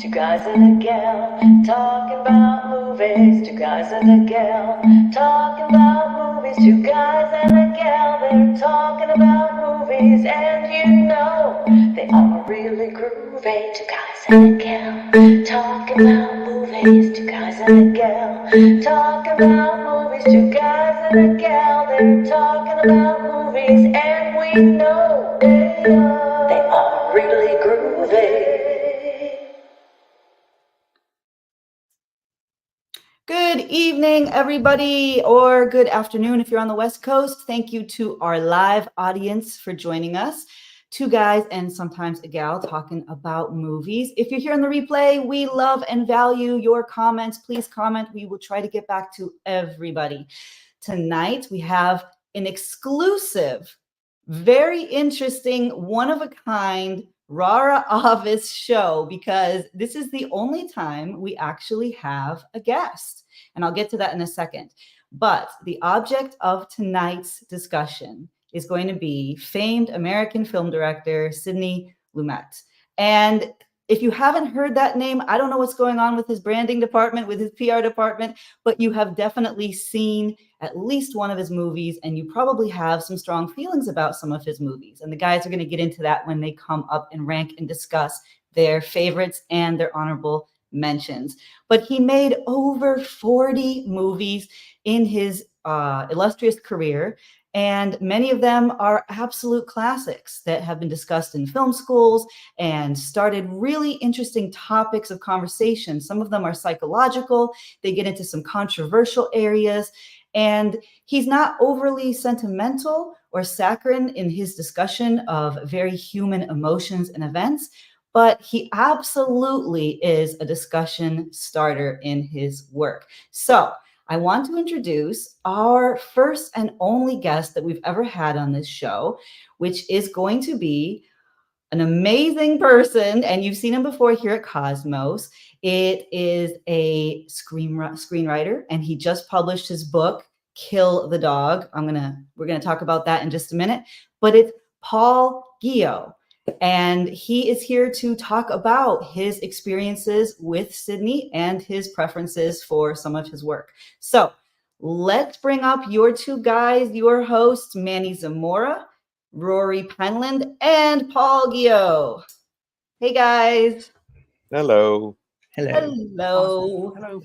Two guys and a gal talking about movies. Two guys and a gal talking about movies. Two guys and a gal, they're talking about movies. And you know they are really groovy. Two guys and a gal talking about movies. Two guys and a gal talking about movies. Two guys and a gal, they're talking about movies. And we know they are really groovy. Good evening, everybody, or good afternoon if you're on the West Coast. Thank you to our live audience for joining us. Two guys and sometimes a gal talking about movies. If you're here on the replay, we love and value your comments. Please comment. We will try to get back to everybody. Tonight, we have an exclusive, very interesting, one-of-a-kind Rara Office show, because this is the only time we actually have a guest. And I'll get to that in a second. But the object of tonight's discussion is going to be famed American film director Sidney Lumet. And if you haven't heard that name, I don't know what's going on with his branding department, with his PR department, but you have definitely seen at least one of his movies, and you probably have some strong feelings about some of his movies. And the guys are going to get into that when they come up and rank and discuss their favorites and their honorable mentions. But he made over 40 movies in his illustrious career, and many of them are absolute classics that have been discussed in film schools and started really interesting topics of conversation. Some of them are psychological. They get into some controversial areas. And he's not overly sentimental or saccharine in his discussion of very human emotions and events, but he absolutely is a discussion starter in his work. So I want to introduce our first and only guest that we've ever had on this show, which is going to be an amazing person. And you've seen him before here at Cosmos. It is a screenwriter, and he just published his book, Kill the Dog. We're gonna talk about that in just a minute. But it's Paul Guyot, and he is here to talk about his experiences with Sidney and his preferences for some of his work. So let's bring up your two guys, your hosts, Manny Zamora, Rory Penland, and Paul Guyot. Hey guys. Hello. Hello. Hello.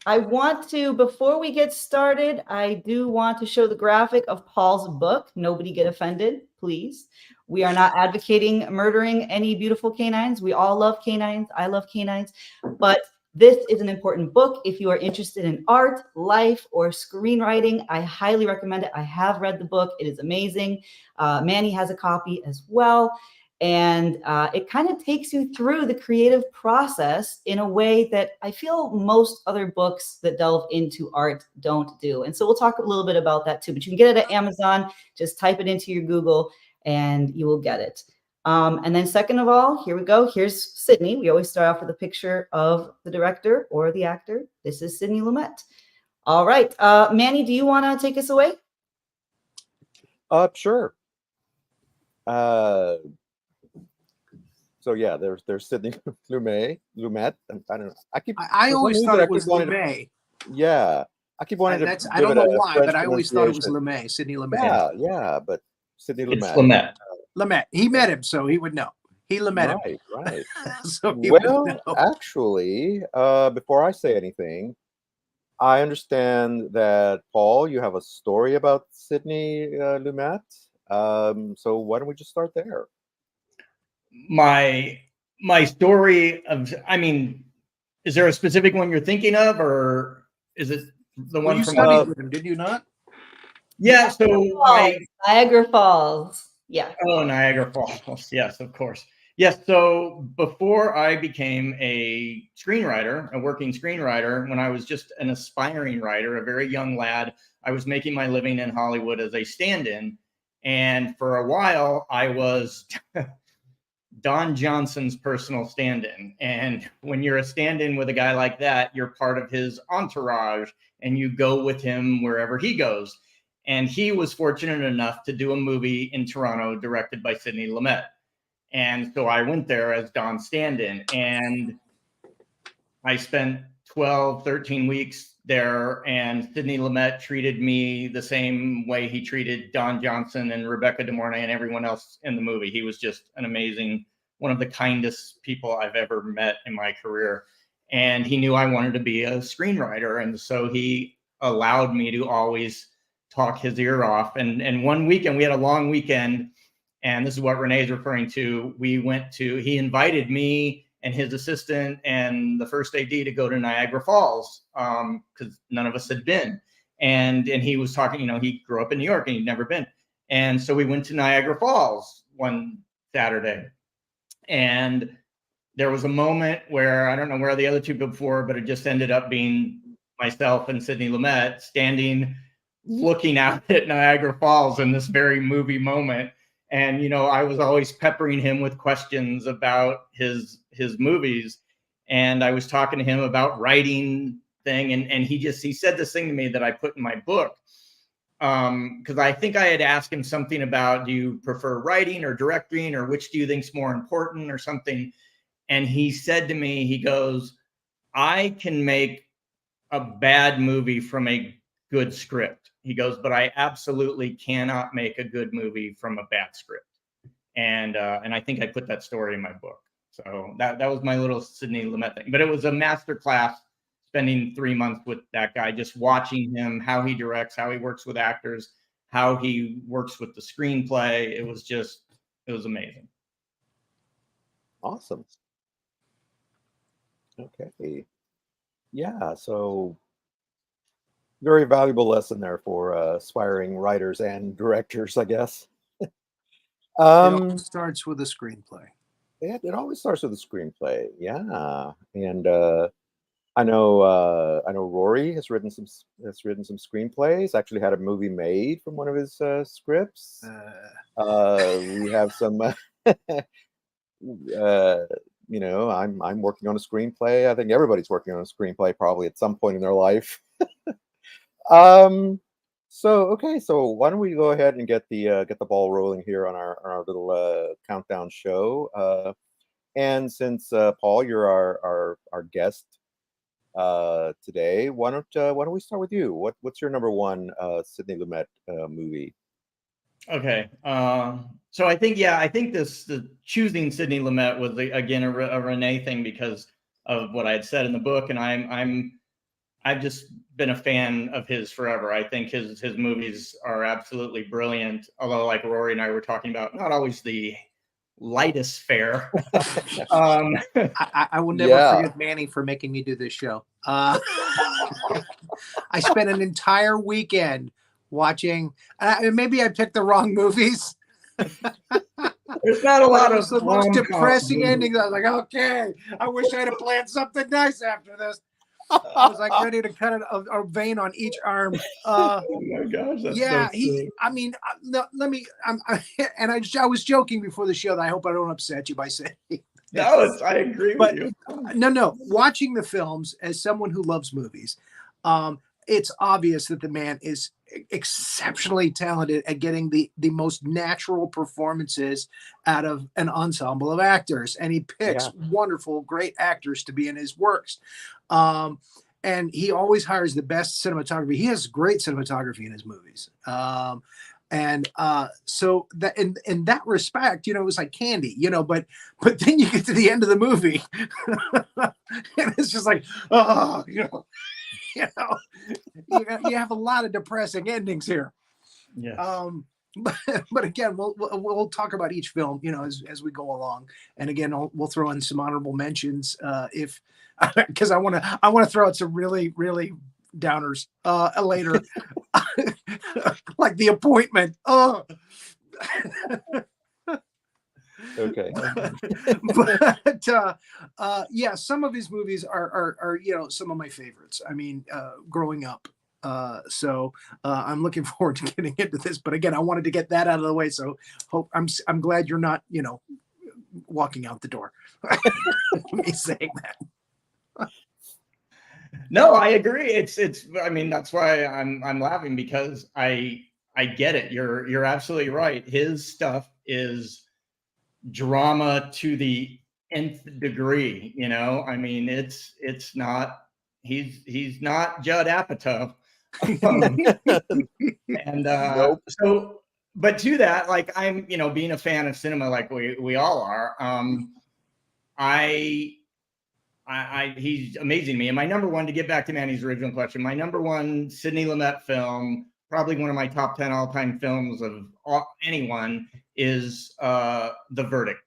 I want to, before we get started, I do want to show the graphic of Paul's book. Nobody get offended, please. We are not advocating murdering any beautiful canines. We all love canines. I love canines. But this is an important book. If you are interested in art, life, or screenwriting, I highly recommend it. I have read the book. It is amazing. Manny has a copy as well. And it kind of takes you through the creative process in a way that I feel most other books that delve into art don't do. And so we'll talk a little bit about that too. But you can get it at Amazon. Just type it into your Google and you will get it. And then second of all, here we go. Here's Sidney. We always start off with a picture of the director or the actor. This is Sidney Lumet. All right. Manny, do you want to take us away? Sure. So yeah, there's Sidney Lumet. I don't know. I always thought it was Lumet. Yeah, I keep wanting to. I don't know why, but I always thought it was Lumet, Sidney Lumet. Yeah, but Sidney Lumet. It's Lumet. Lumet. He met him, so he would know. He Lumet him. Right. So well, actually, before I say anything, I understand that Paul, you have a story about Sidney Lumet. So why don't we just start there? My story of, is there a specific one you're thinking of, or is it the one you from studied with him, did you not? Yeah, so Niagara Falls. Yeah. Oh, Niagara Falls. Yes, of course. Yes, so before I became a screenwriter, a working screenwriter, when I was just an aspiring writer, a very young lad, I was making my living in Hollywood as a stand-in, and for a while I was Don Johnson's personal stand-in. And when you're a stand-in with a guy like that, you're part of his entourage and you go with him wherever he goes. And he was fortunate enough to do a movie in Toronto directed by Sidney Lumet. And so I went there as Don's stand-in. And I spent 12, 13 weeks there, and Sidney Lumet treated me the same way he treated Don Johnson and Rebecca De Mornay and everyone else in the movie. He was just an amazing, one of the kindest people I've ever met in my career. And he knew I wanted to be a screenwriter. And so he allowed me to always talk his ear off. And one weekend, we had a long weekend, and this is what Renee's referring to. He invited me and his assistant and the first AD to go to Niagara Falls, because none of us had been. And he was talking, he grew up in New York and he'd never been. And so we went to Niagara Falls one Saturday. And there was a moment where, I don't know where the other two before, but it just ended up being myself and Sidney Lumet standing, looking out at Niagara Falls in this very movie moment. And, I was always peppering him with questions about his movies. And I was talking to him about writing thing. And he said this thing to me that I put in my book. Because I think I had asked him something about, do you prefer writing or directing, or which do you think is more important or something? And he said to me, he goes, I can make a bad movie from a good script. He goes, but I absolutely cannot make a good movie from a bad script. And I think I put that story in my book. So that was my little Sidney Lumet thing. But it was a master class, spending 3 months with that guy, just watching him, how he directs, how he works with actors, how he works with the screenplay. It was amazing. Awesome. Okay. Yeah, so very valuable lesson there for aspiring writers and directors, I guess. It all starts with a screenplay. It always starts with a screenplay. Yeah, and I know Rory has written some screenplays. Actually, had a movie made from one of his scripts. We have some. I'm working on a screenplay. I think everybody's working on a screenplay probably at some point in their life. So why don't we go ahead and get the ball rolling here on our little countdown show. And since Paul, you're our guest today, why don't we start with you? What's your number one Sidney Lumet movie? Okay. So I think the choosing Sidney Lumet was again a Renee thing because of what I had said in the book, and I've just been a fan of his forever. I think his movies are absolutely brilliant. Although, like Rory and I were talking about, not always the lightest fare. I will never forget Manny for making me do this show. I spent an entire weekend watching, maybe I picked the wrong movies. There's not a lot of the most depressing endings. I was like, okay, I wish I had planned something nice after this. I was like ready to cut a vein on each arm. Oh my gosh! That's I was joking before the show that I hope I don't upset you by saying. No, I agree with you. No. Watching the films as someone who loves movies, it's obvious that the man is exceptionally talented at getting the most natural performances out of an ensemble of actors, and he picks wonderful, great actors to be in his works. And he always hires the best cinematography. He has great cinematography in his movies. So that in that respect, it was like candy, but then you get to the end of the movie and it's just like, you have a lot of depressing endings here. Yes. But again, we'll talk about each film, as we go along. And again, we'll throw in some honorable mentions because I want to throw out some really, really downers later, like The Appointment. Okay. But some of his movies are some of my favorites. I mean, growing up. So I'm looking forward to getting into this. But again, I wanted to get that out of the way. So I'm glad you're not, walking out the door. Me saying that. No, I agree. It's that's why I'm laughing, because I get it. You're absolutely right. His stuff is drama to the nth degree. You know, I mean, it's not. He's not Judd Apatow. And Nope. so, but to that, like, I'm, you know, being a fan of cinema, like we all are. He's amazing to me. And my number one, to get back to Manny's original question, my number one Sidney Lumet film, probably one of my top 10 all-time films of anyone, is The Verdict,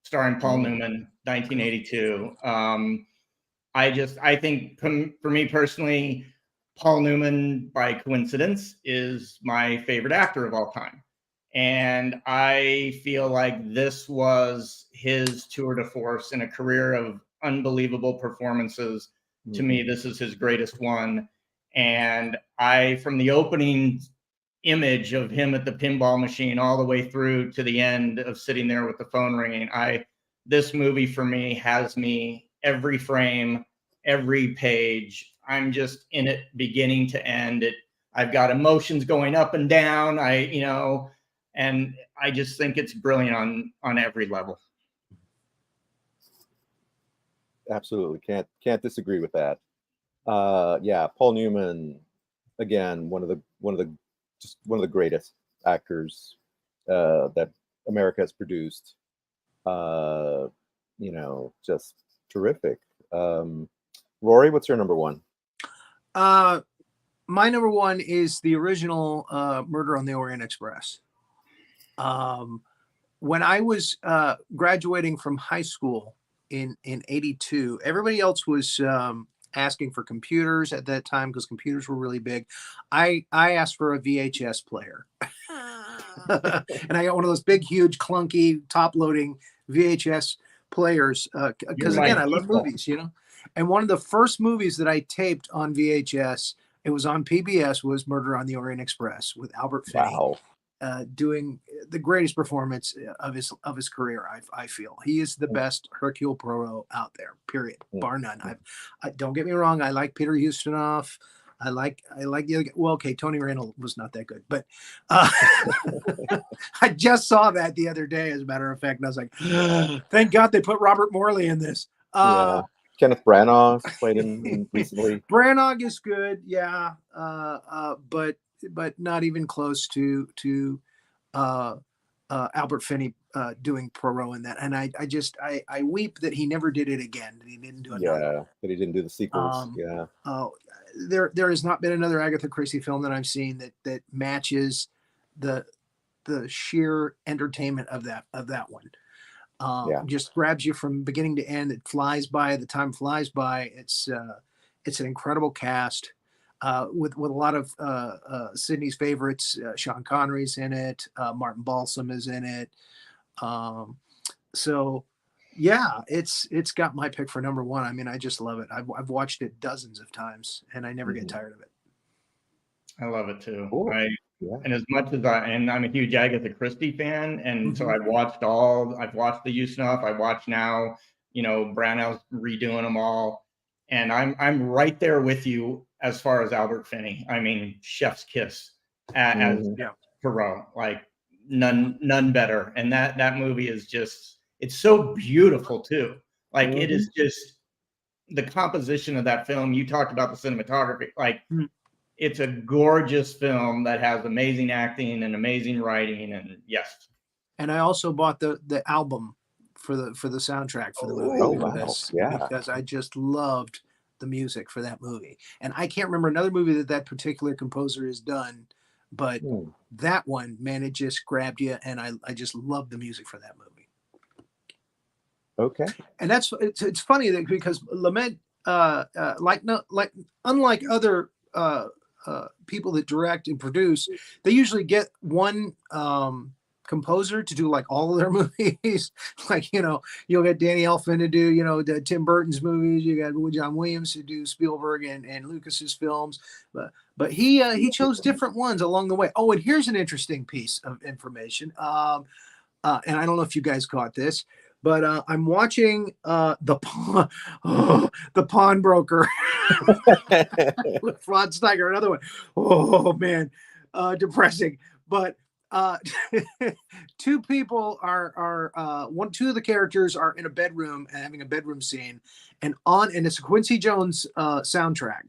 starring Paul Newman, 1982. I think for me personally, Paul Newman, by coincidence, is my favorite actor of all time. And I feel like this was his tour de force in a career of unbelievable performances. To me, this is his greatest one. And from the opening image of him at the pinball machine all the way through to the end of sitting there with the phone ringing, this movie for me has me every frame, every page. I'm just in it beginning to end. I've got emotions going up and down. And I just think it's brilliant on every level. Absolutely, can't disagree with that. Yeah, Paul Newman, again, one of the greatest actors that America has produced. You know, just terrific. Rory, what's your number one? My number one is the original Murder on the Orient Express. When I was graduating from high school in 82, everybody else was asking for computers at that time because computers were really big. I asked for a VHS player. And I got one of those big, huge, clunky, top-loading VHS players because, again, I love movies, you know. And one of the first movies that I taped on VHS, it was on PBS, was Murder on the Orient Express with Albert Finney. Wow. Doing the greatest performance of his career. I feel he is the best Hercule Poirot out there, period, bar none. Don't get me wrong, I like Peter Ustinov. I like the other, well, okay, Tony Randall was not that good, but I just saw that the other day, as a matter of fact, and I was like, thank God they put Robert Morley in this. Yeah. Kenneth Branagh played him recently. Branagh is good, yeah, but not even close to Albert Finney doing Poirot in that. And I weep that he never did it again. That he didn't do another. Yeah, that he didn't do the sequels. There has not been another Agatha Christie film that I've seen that matches the sheer entertainment of that one. Just grabs you from beginning to end. It flies by. The time flies by. It's an incredible cast. With a lot of Sidney's favorites. Sean Connery's in it. Martin Balsam is in it. So yeah, it's got my pick for number one. I mean, I just love it. I've watched it dozens of times and I never get tired of it. I love it too. Cool. And as much as I'm a huge Agatha Christie fan, and so I've watched the Ustinov, I watch now, you know, Branagh's redoing them all. And I'm right there with you as far as Albert Finney. I mean, chef's kiss as Poirot, like none better. And that movie is just, it's so beautiful too. Like it is just the composition of that film. You talked about the cinematography, like it's a gorgeous film that has amazing acting and amazing writing. And yes. And I also bought the album for the soundtrack for the movie. Oh, wow. Because I just loved the music for that movie. And I can't remember another movie that particular composer has done, but that one, man, it just grabbed you. And I just love the music for that movie. Okay. And it's funny that because Lumet, unlike other people that direct and produce, they usually get one composer to do like all of their movies. Like, you know, you'll get Danny Elfman to do, you know, the Tim Burton's movies. You got John Williams to do Spielberg and Lucas's films. But he chose different ones along the way. Oh, and here's an interesting piece of information. And I don't know if you guys caught this, but I'm watching the Pawnbroker with Rod Steiger, another one. Oh man, depressing. But Two people two of the characters are in a bedroom and having a bedroom scene, and it's a Quincy Jones soundtrack,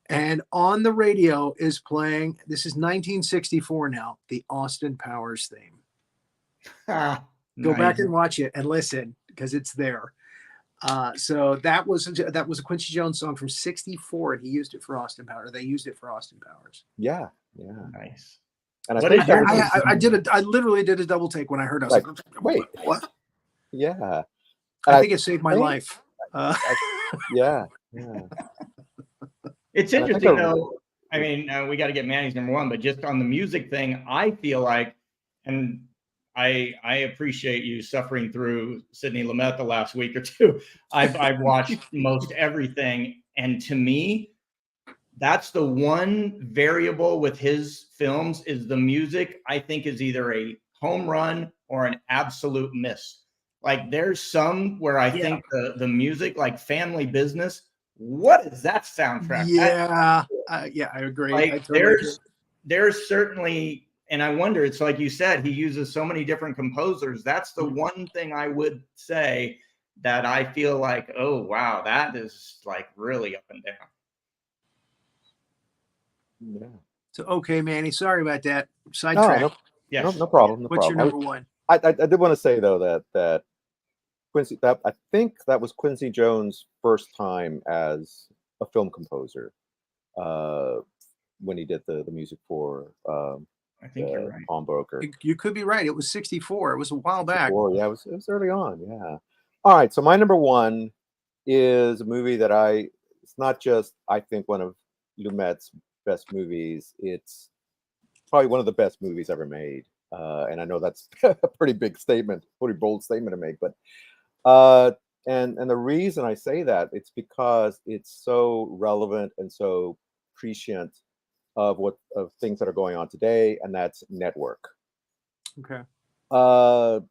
and on the radio is playing. This is 1964 now. The Austin Powers theme. Go back and watch it and listen because it's there. So that was a Quincy Jones song from '64, and he used it for Austin Powers. They used it for Austin Powers. Yeah. Nice. And I literally did a double take when I heard it. I was like, wait, what? Yeah. I think it saved my life. Yeah. It's interesting though. I mean, we got to get Manny's number one, but just on the music thing, I feel like, and I appreciate you suffering through Sidney Lumet the last week or two. I've watched most everything, and to me, that's the one variable with his films is the music. I think is either a home run or an absolute miss. Like there's some where I think the music, like Family Business, what is that soundtrack? Yeah, I agree. Like there's certainly. And I wonder, it's like you said, he uses so many different composers. That's the one thing I would say that I feel like, oh, wow, that is like really up and down. Yeah. So, okay, Manny, sorry about that. Sidetrack. No problem. What's your number one? I did want to say, though, that Quincy, I think that was Quincy Jones' first time as a film composer when he did the music for I think you're right. Pawnbroker. You could be right. It was '64. It was a while back. Yeah, it was early on. Yeah. All right. So my number one is a movie that it's not just, I think, one of Lumet's best movies. It's probably one of the best movies ever made. And I know that's a pretty big statement, pretty bold statement to make. But and the reason I say that, it's because it's so relevant and so prescient of things that are going on today, and that's Network. Okay. I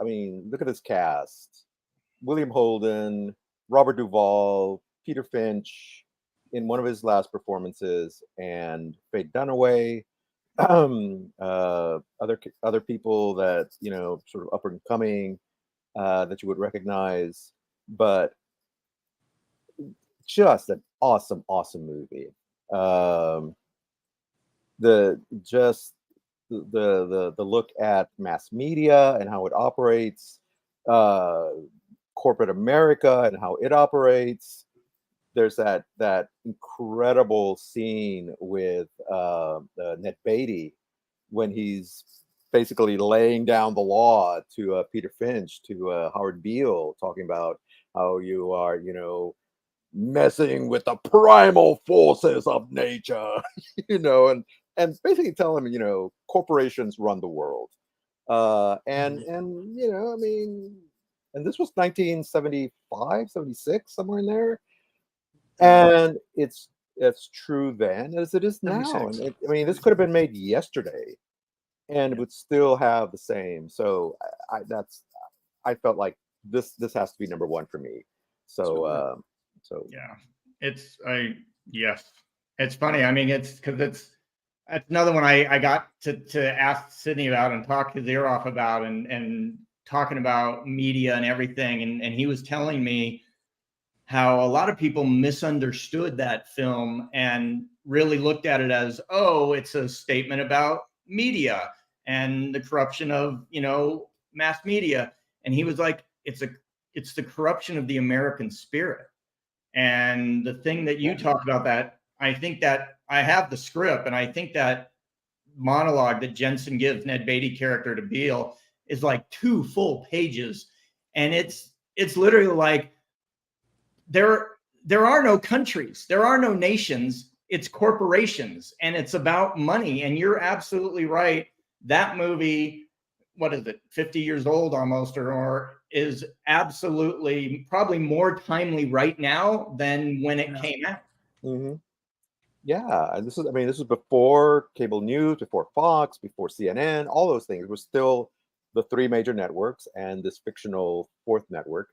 mean, look at this cast: William Holden, Robert Duvall, Peter Finch in one of his last performances, and Faye Dunaway, other people that sort of up and coming that you would recognize, but just an awesome movie. The look at mass media and how it operates, corporate America and how it operates. There's that incredible scene with Ned Beatty when he's basically laying down the law to Peter Finch, to Howard Beale, talking about how you are, messing with the primal forces of nature, and basically tell him, corporations run the world. And I mean, and this was 1975, 76, somewhere in there. And it's true then as it is now. And I mean, this could have been made yesterday and it would still have the same. So I felt like this has to be number one for me. So yeah, it's funny. I mean, it's because it's another one I got to ask Sidney about and talk his ear off about and talking about media and everything. And he was telling me how a lot of people misunderstood that film and really looked at it as, oh, it's a statement about media and the corruption of, mass media. And he was like, it's the corruption of the American spirit. And the thing that you talked about, that I think that I have the script, and I think that monologue that Jensen gives Ned Beatty character to Beale is like 2 full pages. And it's literally like, there are no countries, there are no nations, it's corporations, and it's about money. And you're absolutely right. That movie, what is it, 50 years old almost, or is absolutely probably more timely right now than when it came out. Mm-hmm. Yeah, and this is before cable news, before Fox, before CNN, all those things. It was still the 3 major networks and this fictional 4th network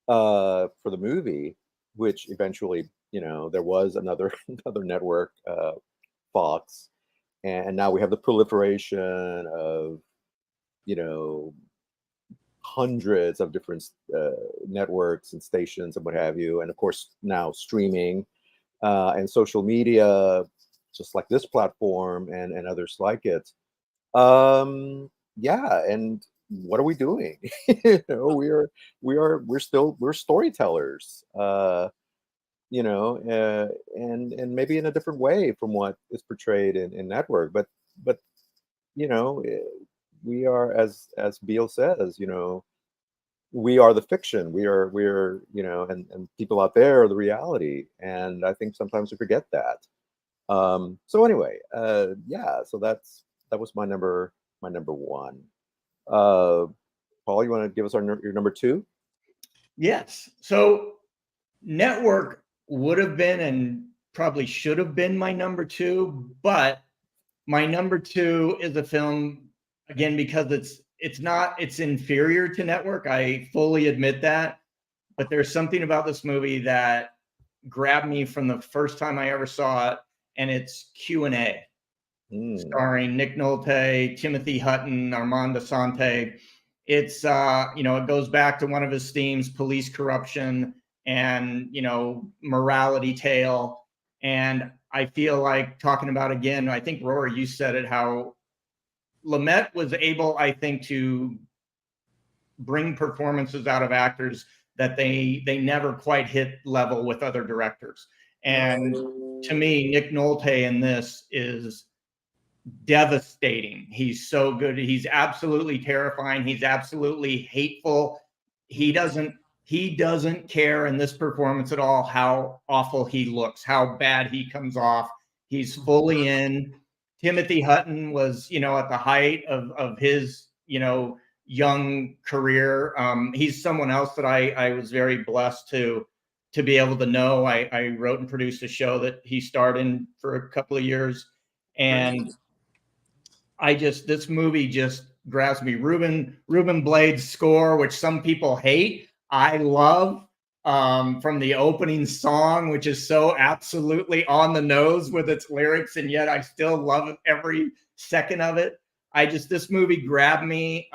for the movie, which eventually, there was another network, Fox, and now we have the proliferation of, you know, hundreds of different networks and stations and what have you, and of course now streaming and social media, just like this platform and others like it. Yeah, and what are we doing? You know, we're storytellers. You know, and maybe in a different way from what is portrayed in network, but you know, we are, as Beale says, you know, we are the fiction. We're you know, and people out there are the reality, and I think sometimes we forget that. So anyway, yeah, so that was my number one. Paul, you want to give us your number two? Yes. So Network would have been and probably should have been my number two, but my number two is a film, again, because it's inferior to Network. I fully admit that, but there's something about this movie that grabbed me from the first time I ever saw it, and it's Q&A, starring Nick Nolte, Timothy Hutton, Armand Assante. It's you know, it goes back to one of his themes, police corruption and, you know, morality tale. And I feel like talking about, again, I think Rory, you said it, how Lumet was able, I think, to bring performances out of actors that they never quite hit level with other directors. And to me, Nick Nolte in this is devastating. He's so good. He's absolutely terrifying. He's absolutely hateful. He doesn't care in this performance at all how awful he looks, how bad he comes off. He's fully in. Timothy Hutton was, you know, at the height of his, you know, young career. He's someone else that I was very blessed to be able to know. I wrote and produced a show that he starred in for a couple of years, and this movie just grabs me. Ruben Blades' score, which some people hate, I love. From the opening song, which is so absolutely on the nose with its lyrics, and yet I still love every second of it. This movie grabbed me.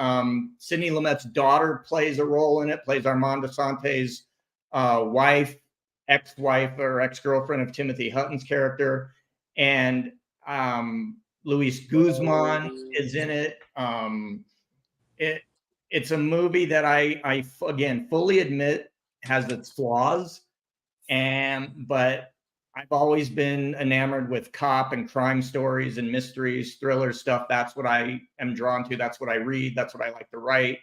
Sidney Lumet's daughter plays a role in it, plays Armand Assante's wife, ex-wife or ex-girlfriend of Timothy Hutton's character. And Luis Guzman is in it. It's a movie that I again fully admit has its flaws, but I've always been enamored with cop and crime stories and mysteries, thriller stuff. That's what I am drawn to. That's what I read. That's what I like to write.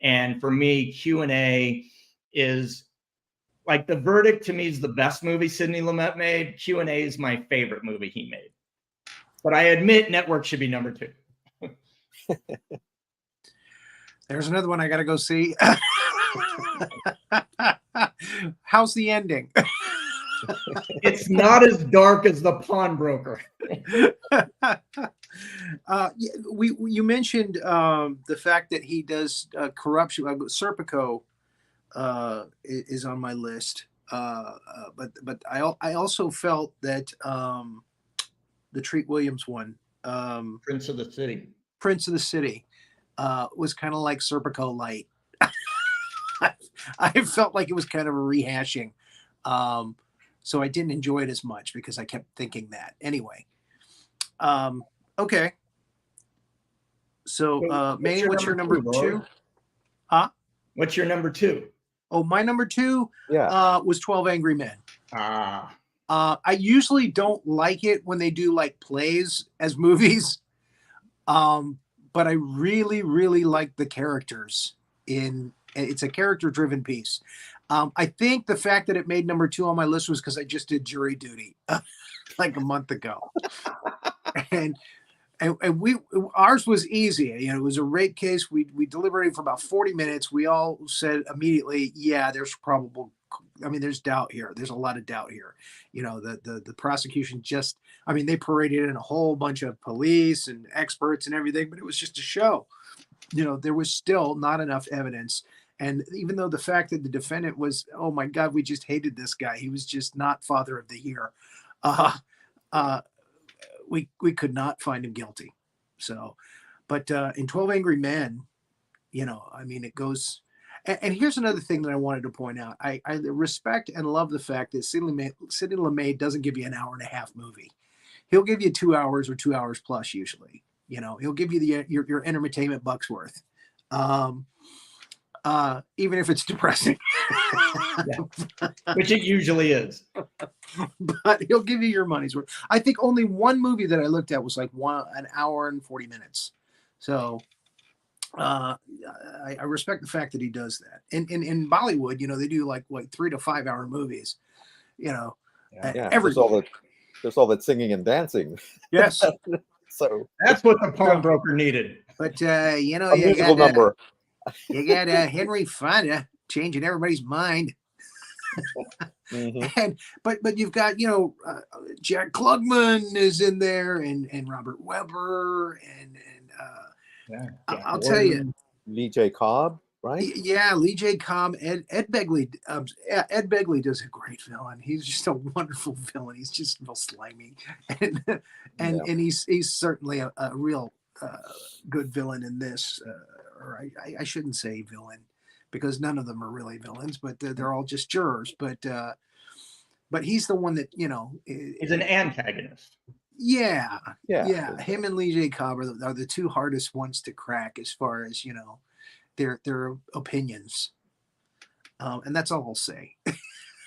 And for me, Q&A is like, The Verdict to me is the best movie Sidney Lumet made. Q&A is my favorite movie he made. But I admit Network should be number two. There's another one I got to go see. How's the ending? It's not as dark as The Pawnbroker. You mentioned the fact that he does corruption. Serpico is on my list, but I also felt that the Treat Williams one, Prince of the City, was kind of like Serpico light. I felt like it was kind of a rehashing. So I didn't enjoy it as much because I kept thinking that. Anyway. Okay. So, Manny, what's your number two? Huh? What's your number two? Oh, my number two was 12 Angry Men. Ah. I usually don't like it when they do like plays as movies. But I really, really like the characters it's a character-driven piece. I think the fact that it made number two on my list was because I just did Jury Duty like a month ago. and ours was easy. You know, it was a rape case. We deliberated for about 40 minutes. We all said immediately, yeah, there's doubt here. There's a lot of doubt here. You know, the prosecution they paraded in a whole bunch of police and experts and everything, but it was just a show. You know, there was still not enough evidence. And even though the fact that the defendant was, oh my God, we just hated this guy. He was just not father of the year. we could not find him guilty. So, but in 12 Angry Men, you know, I mean, it goes. And here's another thing that I wanted to point out. I respect and love the fact that Sidney Lumet doesn't give you an hour and a half movie. He'll give you 2 hours or 2 hours plus usually. You know, he'll give you your entertainment bucks worth, even if it's depressing. Which it usually is. But he'll give you your money's worth. I think only one movie that I looked at was like an hour and 40 minutes. So I respect the fact that he does that. In Bollywood, you know, they do like 3 to 5 hour movies. You know, there's all that singing and dancing. Yes. So that's what the pawnbroker needed. But you know, a musical number. You got Henry Fonda changing everybody's mind. And but you've got, you know, Jack Klugman is in there, and Robert Webber, and I'll tell you, Lee J. Cobb, right? Yeah, Lee J. Cobb, Ed Begley. Ed Begley does a great villain. He's just a wonderful villain. He's just real slimy, and he's certainly a real good villain in this. Or I shouldn't say villain, because none of them are really villains, but they're all just jurors. But he's the one that, you know, is an antagonist. Yeah. Him and Lee J. Cobb are the two hardest ones to crack as far as, you know, their opinions, and that's all I'll say.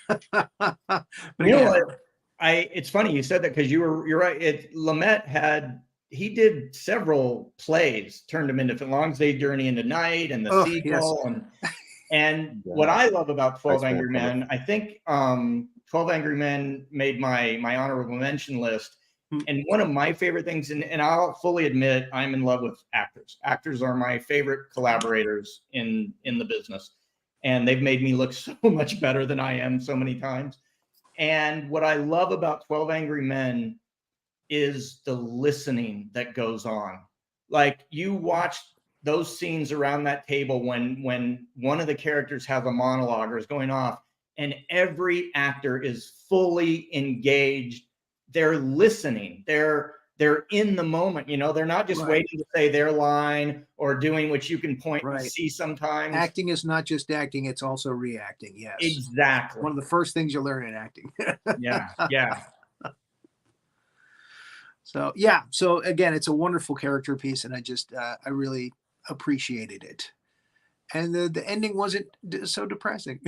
But you know what? It's funny you said that, because you're right. Lumet did several plays, turned them into Long Day Journey into Night and The Seagull, and what I love about 12 Angry Men, I think 12 Angry Men made my honorable mention list. And one of my favorite things, and I'll fully admit, I'm in love with actors. Actors are my favorite collaborators in the business. And they've made me look so much better than I am so many times. And what I love about 12 Angry Men is the listening that goes on. Like, you watch those scenes around that table when one of the characters has a monologue or is going off, and every actor is fully engaged. They're listening. They're in the moment. You know, they're not just waiting to say their line or doing what you can point and see sometimes. Acting is not just acting; it's also reacting. Yes, exactly. One of the first things you learn in acting. Yeah. So again, it's a wonderful character piece, and I really appreciated it. And the ending wasn't so depressing.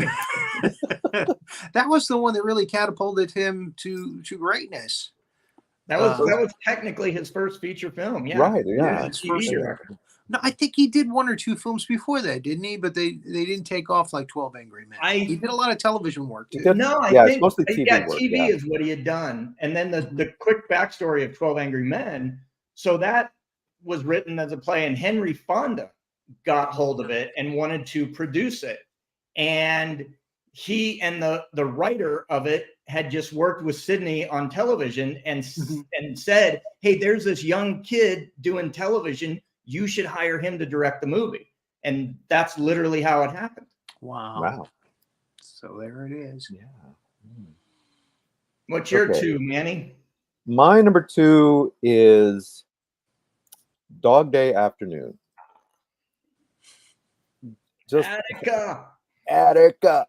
That was the one that really catapulted him to greatness. That was technically his first feature film. Yeah. Right. Yeah. His first No, I think he did 1 or 2 films before that, didn't he? But they didn't take off like 12 Angry Men. He did a lot of television work too. I think it's mostly TV work. TV is what he had done. And then the quick backstory of 12 Angry Men. So that was written as a play, and Henry Fonda got hold of it and wanted to produce it. And he and the writer of it had just worked with Sidney on television and said, hey, there's this young kid doing television. You should hire him to direct the movie. And that's literally how it happened. Wow. So there it is. Yeah. What's your 2, Manny? My number 2 is Dog Day Afternoon. Just Attica,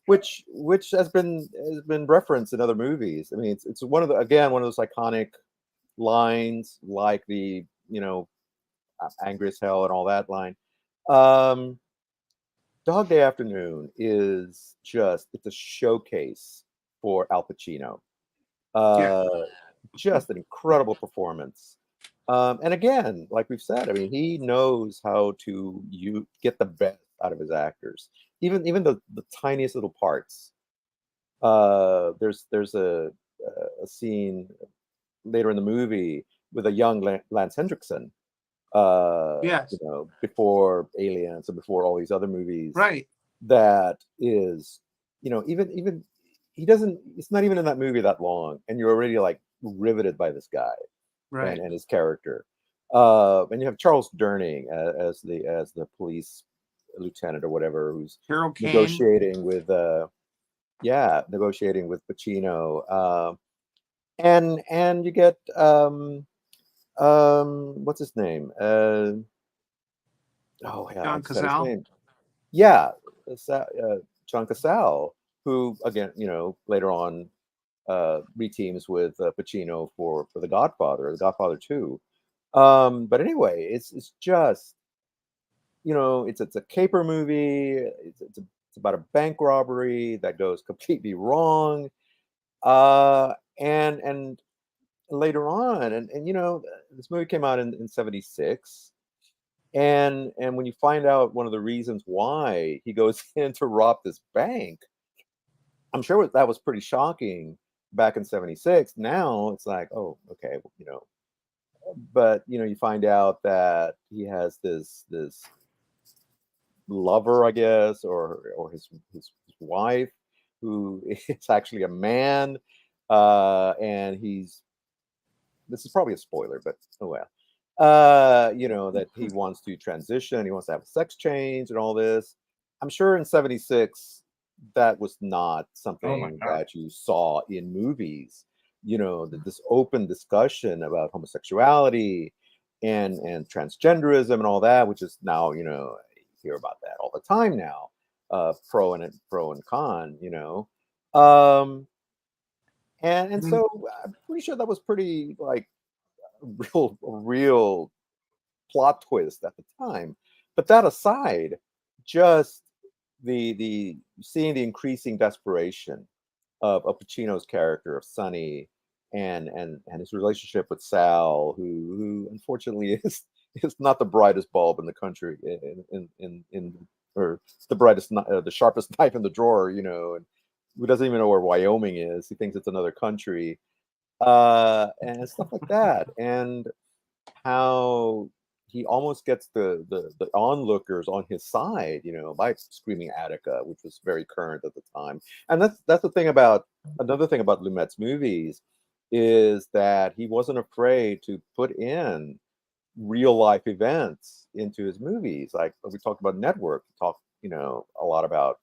which has been referenced in other movies. I mean, it's one of those iconic lines, like the, you know, angry as hell and all that line. Dog Day Afternoon is it's a showcase for Al Pacino. Just an incredible performance. And again, like we've said, I mean, he knows how to get the best out of his actors, even the tiniest little parts. There's a scene later in the movie with a young Lance Hendrickson. Yes. You know, before Aliens and before all these other movies. Right. That is, you know, even it's not even in that movie that long, and you're already like riveted by this guy. Right. And his character, and you have Charles Durning as the police lieutenant or whatever, who's negotiating with Pacino. and you get what's his name? Oh yeah, I John just said his Cazale. name. Yeah, John Cazale, who again, later on reteams with Pacino for The Godfather, The Godfather 2. But anyway, it's just it's a caper movie. It's about a bank robbery that goes completely wrong. And later on, and this movie came out in 76. And when you find out one of the reasons why he goes in to rob this bank, I'm sure that was pretty shocking back in 76. Now it's like, oh, okay, but you find out that he has this lover, I guess, or his wife, who is actually a man, and this is probably a spoiler, but oh well. That he wants to transition, he wants to have a sex change and all this. I'm sure in 76 that was not Oh my something God. that you saw in movies. This open discussion about homosexuality and transgenderism and all that, which is now, you hear about that all the time now, pro and con, and so I'm pretty sure that was pretty like a real plot twist at the time. But that aside, just the seeing the increasing desperation of Pacino's character of Sonny and his relationship with Sal, who unfortunately is not the brightest bulb in the country, in or the sharpest knife in the drawer, and who doesn't even know where Wyoming is. He thinks it's another country, and stuff like that, and how he almost gets the onlookers on his side, by screaming Attica, which was very current at the time. And that's another thing about Lumet's movies, is that he wasn't afraid to put in real life events into his movies. Like we talked about Network, we talked, a lot about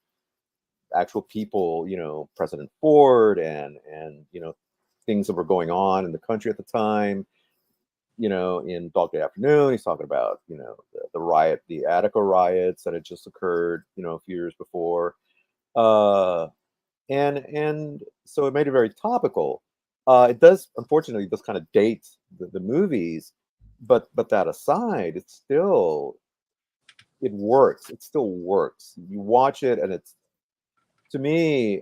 actual people, President Ford and things that were going on in the country at the time. In Dog Day Afternoon, he's talking about, the riot, the Attica riots that had just occurred, a few years before. And so it made it very topical. It does, unfortunately, does kind of date the movies, but that aside, it works. It still works. You watch it, and to me,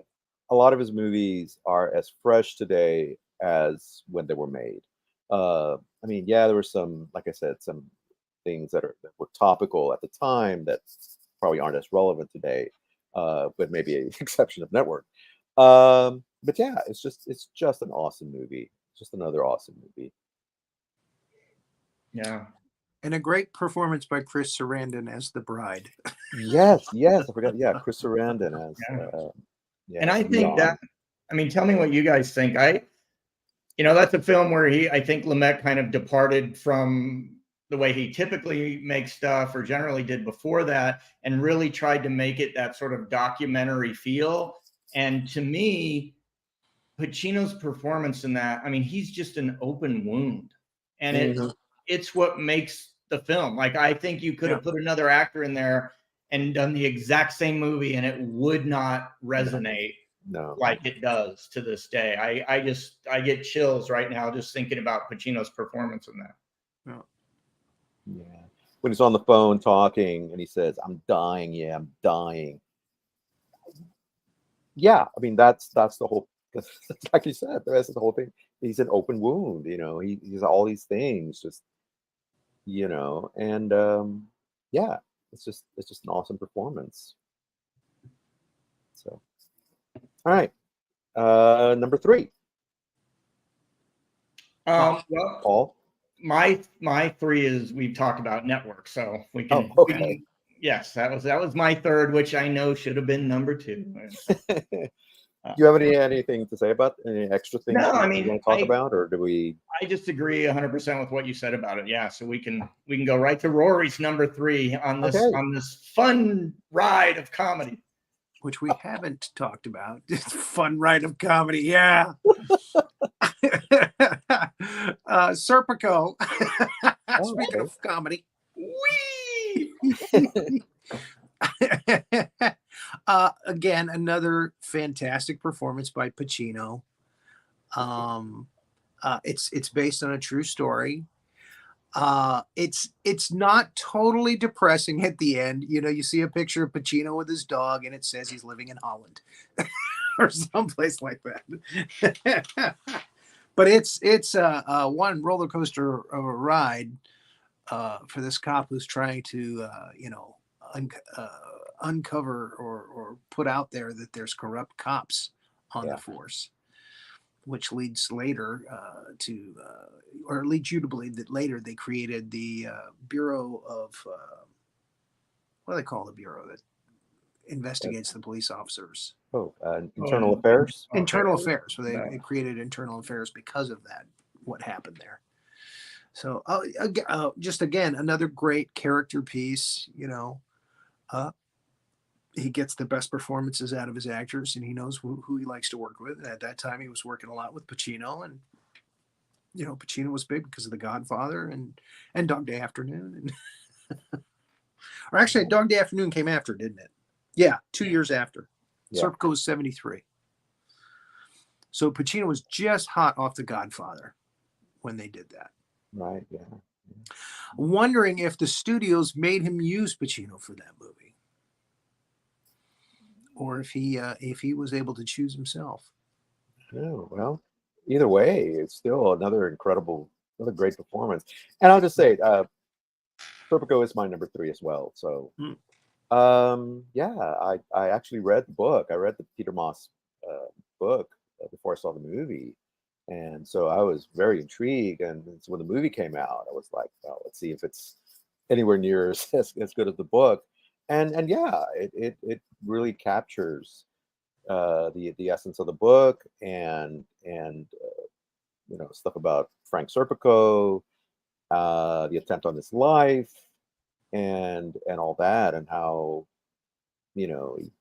a lot of his movies are as fresh today as when they were made. I mean, yeah, there were some, like I said, some things that were topical at the time that probably aren't as relevant today, but maybe an exception of Network. But yeah, it's just an awesome movie. Just another awesome movie. Yeah. And a great performance by Chris Sarandon as the bride. Yes, I forgot. Yeah, Chris Sarandon as. Yeah, And I think Leon. tell me what you guys think. That's a film where I think Lumet kind of departed from the way he typically makes stuff, or generally did before that, and really tried to make it that sort of documentary feel. And to me, Pacino's performance in that, I mean, he's just an open wound, and it's what makes the film. Like, I think you could have put another actor in there and done the exact same movie, and it would not resonate. No. Like it does to this day. I get chills right now just thinking about Pacino's performance in that. Yeah. When he's on the phone talking and he says, "I'm dying. Yeah, I'm dying." Yeah, I mean that's the whole. Like you said, the rest of the whole thing. He's an open wound. He's all these things, just and yeah, it's just an awesome performance. So, all right. Number 3. Well, Paul. My 3 is, we've talked about Network, so we can. Oh, okay. Yes, that was my 3rd, which I know should have been number 2. Do you have anything to say about any extra things No, you I mean, want to talk about, or do we? I just agree 100% with what you said about it. Yeah, so we can go right to Rory's number 3 on this fun ride of comedy, which we haven't talked about. It's a fun ride of comedy. Yeah. Serpico. Oh, Speaking okay. of comedy. Whee! Again, another fantastic performance by Pacino. It's based on a true story. It's not totally depressing at the end. You know, you see a picture of Pacino with his dog, and it says he's living in Holland or someplace like that. But it's one roller coaster of a ride for this cop who's trying to uncover or put out there that there's corrupt cops on the force, which leads later or leads you to believe that later they created the Bureau of what do they call the bureau that investigates the police officers? Internal Affairs. Internal Affairs. So they created Internal Affairs because of that. What happened there? So just again another great character piece. You know, he gets the best performances out of his actors, and he knows who he likes to work with. And at that time, he was working a lot with Pacino, and you know, Pacino was big because of The Godfather and Dog Day Afternoon, and or actually, Dog Day Afternoon came after, didn't it? Yeah, 2 years after. Yeah. Serpico was 73. So Pacino was just hot off The Godfather when they did that. Right. Yeah. Wondering if the studios made him use Pacino for that movie, or if he was able to choose himself. Oh, well, either way, it's still another great performance. And I'll just say, Serpico is my number 3 as well. So, I actually read the book. I read the Peter Moss book before I saw the movie. And so I was very intrigued. And so when the movie came out, I was like, well, let's see if it's anywhere near as good as the book. And yeah, it really captures the essence of the book and stuff about Frank Serpico, the attempt on his life, and all that, and how he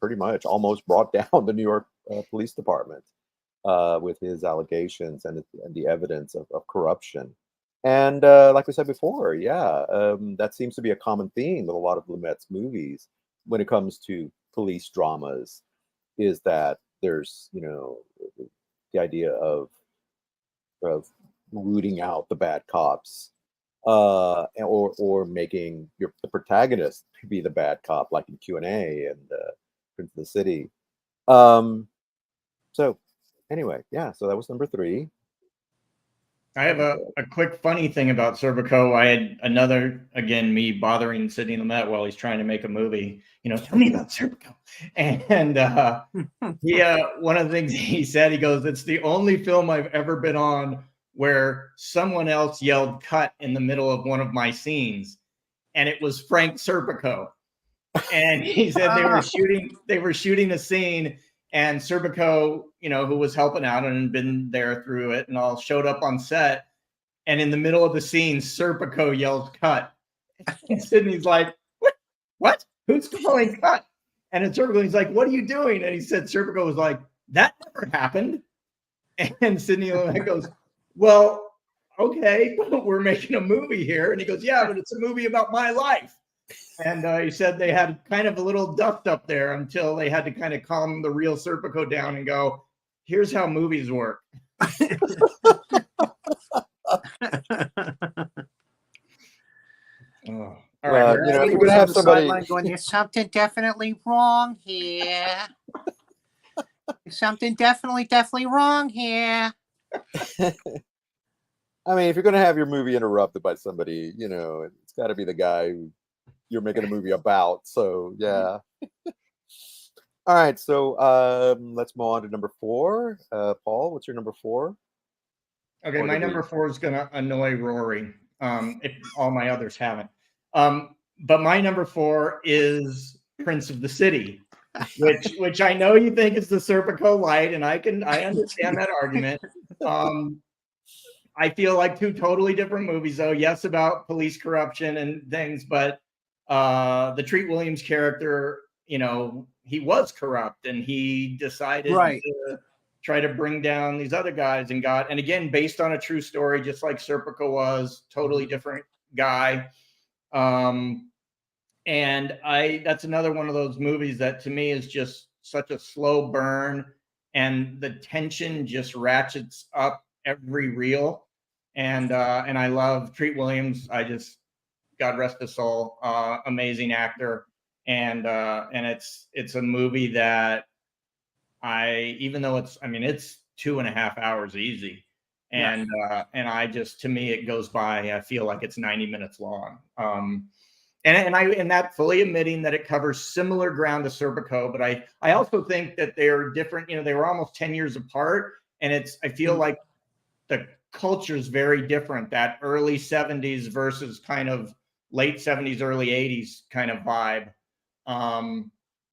pretty much almost brought down the New York Police Department with his allegations and the evidence of corruption. And like we said before, that seems to be a common theme with a lot of Lumet's movies when it comes to police dramas, is that there's the idea of rooting out the bad cops, or making the protagonist be the bad cop, like in Q&A and Prince of the City. So anyway, so that was number 3. I have a quick funny thing about Serpico. I had me bothering Sidney Lumet while he's trying to make a movie. Tell me about Serpico. And one of the things he said, he goes, "It's the only film I've ever been on where someone else yelled cut in the middle of one of my scenes, and it was Frank Serpico." And he said they were shooting a scene, and Serpico, who was helping out and had been there through it and all, showed up on set. And in the middle of the scene, Serpico yells cut. And Sidney's like, what? Who's calling cut? And Serpico's like, "What are you doing?" And he said, Serpico was like, "That never happened." And Sidney goes, "Well, okay, but we're making a movie here." And he goes, "Yeah, but it's a movie about my life." And he said they had kind of a little dust up there until they had to kind of calm the real Serpico down and go, "Here's how movies work." All right, if you're gonna have somebody going, "There's something definitely wrong here. There's something definitely wrong here." I mean, if you're gonna have your movie interrupted by somebody, it's got to be the guy who you're making a movie about. So yeah. All right, so let's move on to number 4. Paul, what's your number 4? Okay, my number 4 is gonna annoy Rory, if all my others haven't. But my number 4 is Prince of the City, which I know you think is the Serpico light, and I understand that argument. I feel like 2 totally different movies, though. Yes, about police corruption and things, but the Treat Williams character, he was corrupt, and he decided try to bring down these other guys, and again, based on a true story, just like Serpico was, totally different guy. And that's another one of those movies that to me is just such a slow burn, and the tension just ratchets up every reel. And I love Treat Williams. God rest his soul, amazing actor. And it's a movie that even though it's 2.5 hours easy. And to me, it goes by, I feel like it's 90 minutes long. And that fully admitting that it covers similar ground to Serpico, but I also think that they're different. They were almost 10 years apart, and I feel like the culture is very different. That early 70s versus kind of late 70s, early 80s kind of vibe.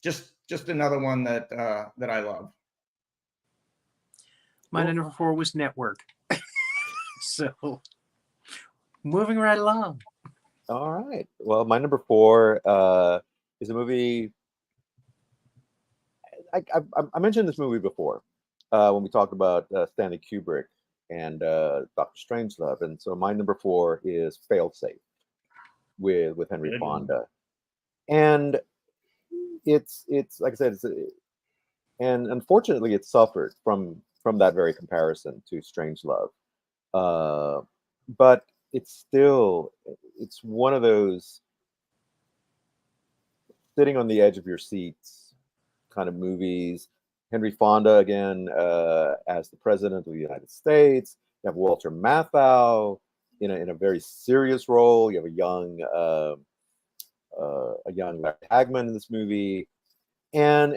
Just another one that I love. My number 4 was Network. So moving right along. All right. Well, my number 4 is a movie. I mentioned this movie before when we talked about Stanley Kubrick and Dr. Strangelove, and so my number 4 is Failsafe with Henry Fonda, and it's like I said, and unfortunately, it suffered from that very comparison to Strangelove, but it's one of those sitting on the edge of your seats kind of movies. Henry Fonda again as the president of the United States. You have Walter Matthau in a very serious role. You have a young Larry Hagman in this movie, and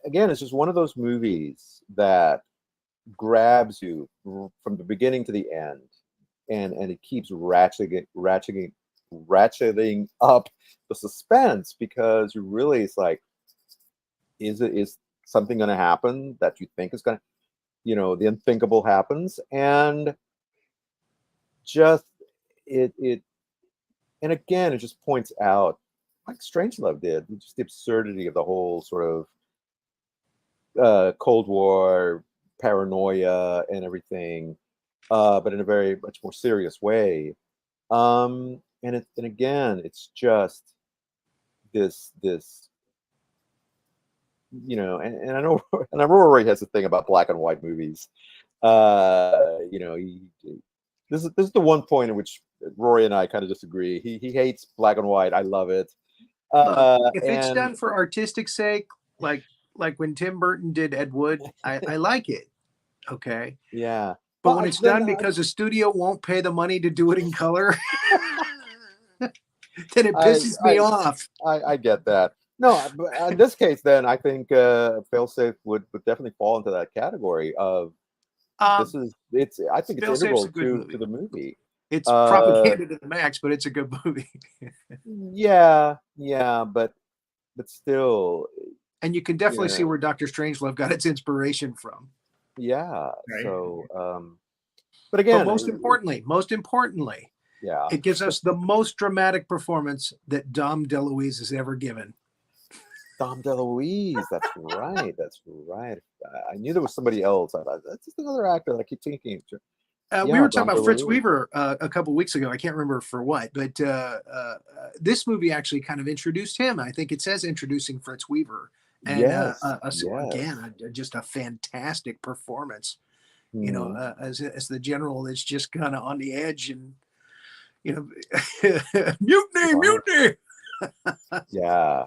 again, it's just one of those movies that grabs you from the beginning to the end, and it keeps ratcheting up the suspense, because you really, it's like, is something going to happen that you think is going to, the unthinkable happens, and just it and again, it just points out, like Strangelove did, just the absurdity of the whole sort of Cold War paranoia and everything, but in a very much more serious way. And again, it's just this and I know Rory has a thing about black and white movies. This is the one point in which Rory and I kind of disagree. He hates black and white. I love it. Look, if it's done for artistic sake, like when Tim Burton did Ed Wood, I like it. Okay. Yeah. But when it's done because a studio won't pay the money to do it in color, then it pisses me off. I get that. No, in this case, then I think Failsafe would definitely fall into that category of I think it's integral to the movie. It's propaganda to the max, but it's a good movie. yeah, but still. And you can definitely see where Dr. Strangelove got its inspiration from. Yeah. Right. So, but again, most importantly, yeah, it gives us the most dramatic performance that Dom DeLuise has ever given. Dom DeLuise, that's right. I knew there was somebody else. I thought that's just another actor that I keep thinking. We were talking about Fritz Weaver a couple of weeks ago. I can't remember for what, but this movie actually kind of introduced him. I think it says introducing Fritz Weaver. And again, just a fantastic performance. As the general is just kind of on the edge, and mutiny. Yeah.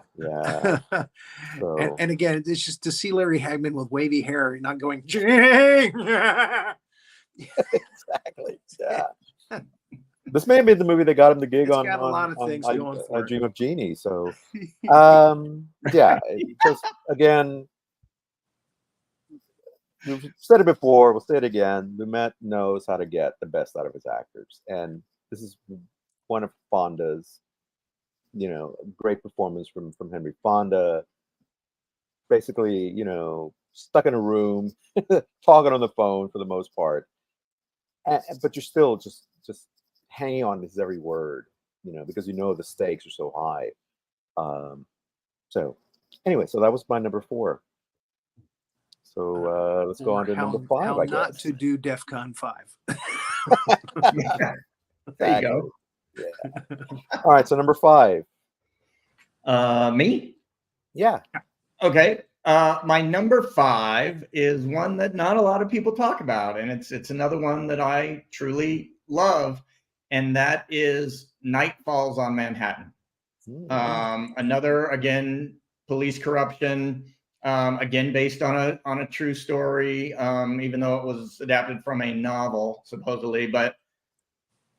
So. And again, it's just to see Larry Hagman with wavy hair, not going. Yeah. Exactly. Yeah. This may have been the movie that got him the gig got a lot of things going for I it. Dream of Jeannie. So, yeah. Just again, we've said it before. We'll say it again. Lumet knows how to get the best out of his actors, and this is one of Fonda's. Great performance from Henry Fonda. Basically, stuck in a room, talking on the phone for the most part, but you're still just hanging on his every word, because the stakes are so high. So anyway, so that was my number 4. So let's go Or on to number how 5, I not guess. to do DEFCON 5. There you go. Yeah. All right, so number 5. Me? Yeah. Okay. My number 5 is one that not a lot of people talk about, and it's another one that I truly love, and that is Night Falls on Manhattan. Another, again, police corruption, again based on a true story, even though it was adapted from a novel supposedly, but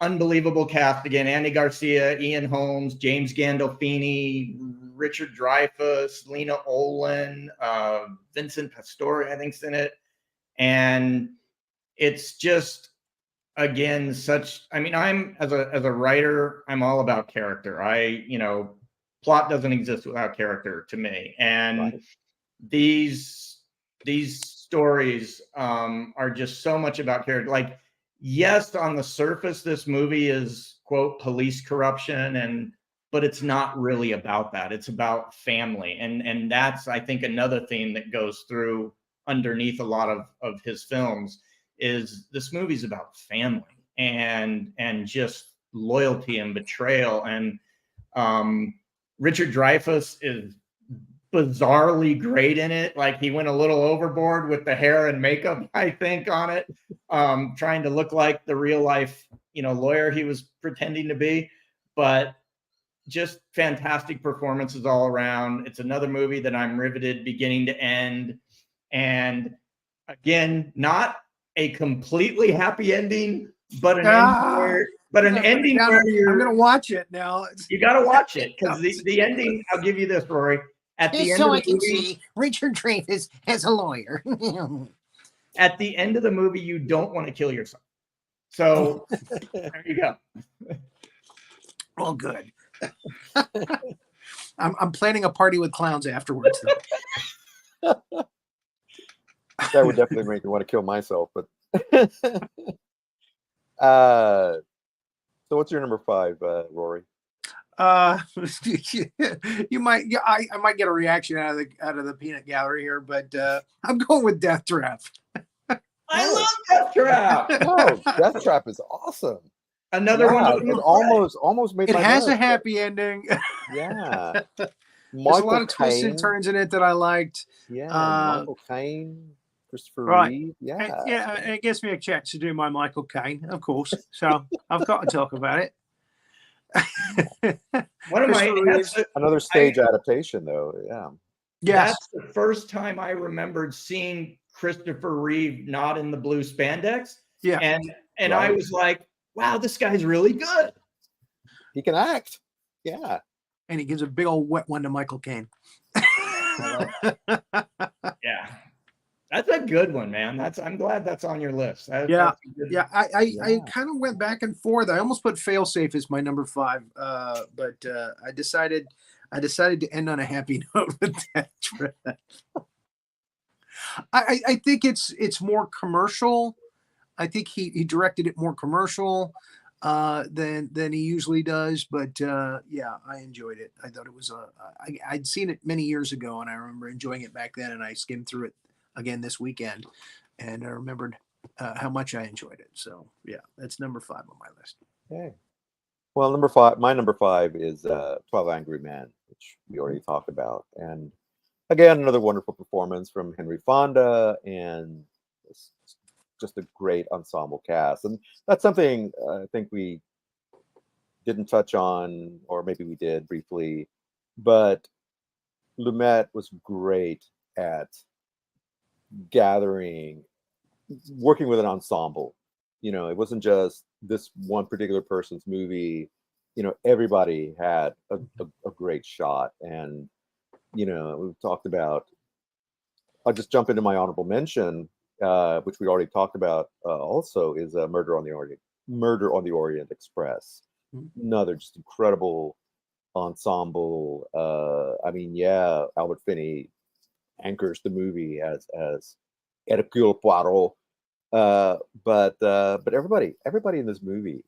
unbelievable cast again: Andy Garcia, Ian Holmes, James Gandolfini, Richard Dreyfuss, Lena Olin, Vincent Pastore, I think's in it. And it's just, again, such, I mean, I'm as a writer, I'm all about character. Plot doesn't exist without character to me. And Right. these stories are just so much about character. Like, yes, on the surface, this movie is, quote, police corruption, but it's not really about that. It's about family. And that's, I think, another theme that goes through underneath a lot of his films, is this movie's about family and just loyalty and betrayal. And Richard Dreyfuss is bizarrely great in it. Like, he went a little overboard with the hair and makeup, I think, on it, trying to look like the real life, lawyer he was pretending to be. But just fantastic performances all around. It's another movie that I'm riveted beginning to end. And again, not a completely happy ending, but an ending where, I'm gonna watch it now. You got to watch it, because the ending, I'll give you this, Rory. At the end of the movie, Richard Dreyfuss as a lawyer. At the end of the movie, you don't want to kill yourself. So there you go. Well, good. I'm planning a party with clowns afterwards, though. That would definitely make me want to kill myself. But so what's your number 5, Rory? You might, I might get a reaction out of the peanut gallery here, but I'm going with Death Trap. I love Death Trap. No, Death Trap is awesome. Another one. It almost made It my has list. a happy ending. Yeah. There's a lot of twists and turns in it that I liked. Yeah, Michael Caine, Christopher Reeve. Yeah. And it gives me a chance to do my Michael Caine, of course. So I've got to talk about it. One of another stage adaptation, though. Yeah. Yes. That's the first time I remembered seeing Christopher Reeve not in the blue spandex. Yeah. And Right. I was like, wow, this guy's really good. He can act. Yeah. And he gives a big old wet one to Michael Caine. Yeah. That's a good one, man. I'm glad that's on your list. I kind of went back and forth. I almost put Failsafe as my number 5, but I decided to end on a happy note with that. I think it's more commercial. I think he directed it more commercial than he usually does. But yeah, I enjoyed it. I thought it was I'd seen it many years ago, and I remember enjoying it back then. And I skimmed through it again this weekend, and I remembered how much I enjoyed it. So yeah, that's number 5 on my list. Okay. Well, my number 5 is 12 Angry Men, which we already talked about. And again, another wonderful performance from Henry Fonda, and just a great ensemble cast. And that's something I think we didn't touch on, or maybe we did briefly, but Lumet was great at working with an ensemble. It wasn't just this one particular person's movie. Everybody had a great shot. And we've talked about, I'll just jump into my honorable mention, which we already talked about, also, is Murder on the Orient Express. Another just incredible ensemble. Albert Finney anchors the movie as Hercule Poirot, but everybody in this movie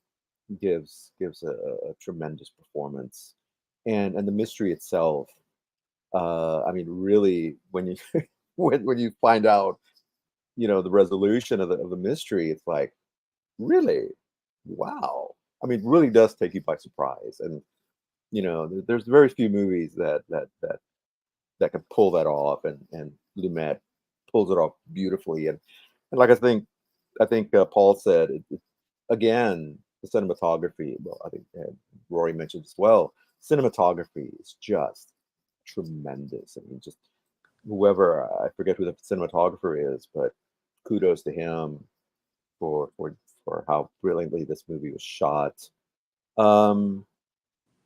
gives a tremendous performance, and the mystery itself. Really, when you when you find out, the resolution of the mystery. It's like, really, wow. I mean, it really does take you by surprise, and there's very few movies that can pull that off, and Lumet pulls it off beautifully. And like I think Paul said, again, the cinematography. Well, I think Rory mentioned as well. Cinematography is just tremendous. I mean, just whoever, I forget who the cinematographer is, but kudos to him for how brilliantly this movie was shot. And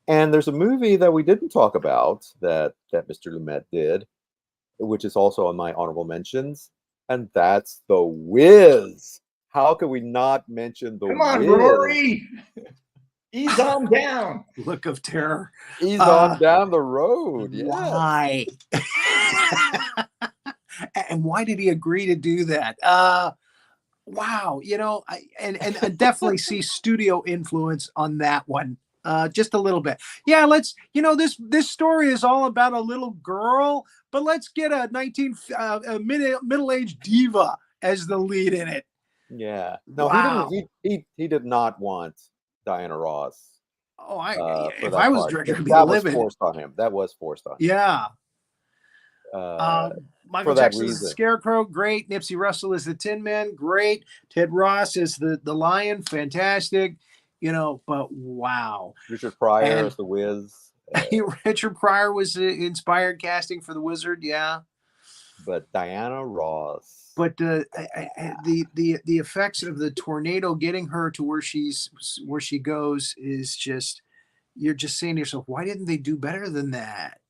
there's a movie that we didn't talk about that Mr. Lumet did, which is also on my honorable mentions, and that's The Wiz. How could we not mention The Wiz? Come on, Rory! Ease on down. Look of terror. Ease on down the road. Yes. Why? And why did he agree to do that? Wow. I definitely see studio influence on that one. Just a little bit. Yeah, let's, this story is all about a little girl, but let's get a middle-aged diva as the lead in it. Yeah. No, Wow. he did not want Diana Ross. Oh, if I was director, I'd be livid. That was forced on him. That was forced on him. Yeah. Michael Jackson is the Scarecrow, great. Nipsey Russell is the Tin Man, great. Ted Ross is the Lion, fantastic. But wow. Richard Pryor is the Wiz. Richard Pryor was inspired casting for the Wizard, yeah. But Diana Ross. But the effects of the tornado getting her to where she goes is just, you're just saying to yourself, why didn't they do better than that?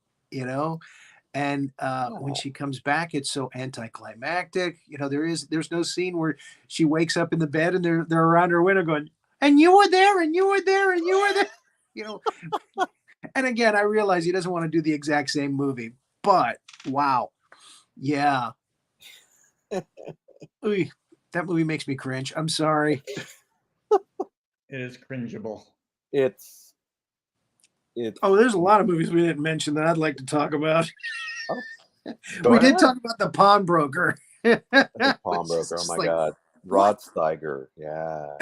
And when she comes back, it's so anticlimactic. There's no scene where she wakes up in the bed and they're around her window going, and you were there, and you were there, and you were there. And again, I realize he doesn't want to do the exact same movie, but wow. Yeah. Oy, that movie makes me cringe. I'm sorry. It is cringeable. It's there's a lot of movies we didn't mention that I'd like to talk about. We did talk about The Pawnbroker. The Pawnbroker. Oh my God. Rod Steiger. Yeah.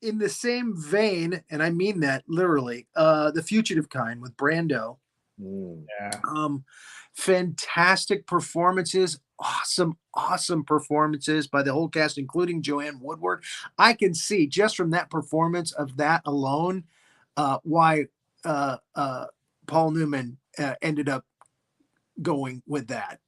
In the same vein, and I mean that literally, The Fugitive Kind with Brando. Yeah. Fantastic performances, awesome performances by the whole cast, including Joanne Woodward. I can see just from that performance of that alone why Paul Newman ended up going with that,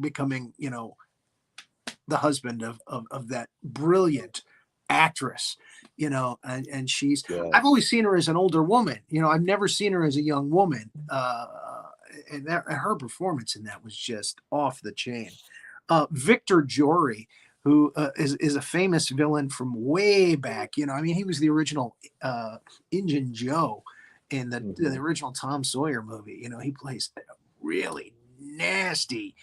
becoming, the husband of that brilliant actress, and she's, yes. I've always seen her as an older woman, I've never seen her as a young woman. And her performance in that was just off the chain. Victor Jory, who is a famous villain from way back, he was the original Injun Joe in the original Tom Sawyer movie. He plays a really nasty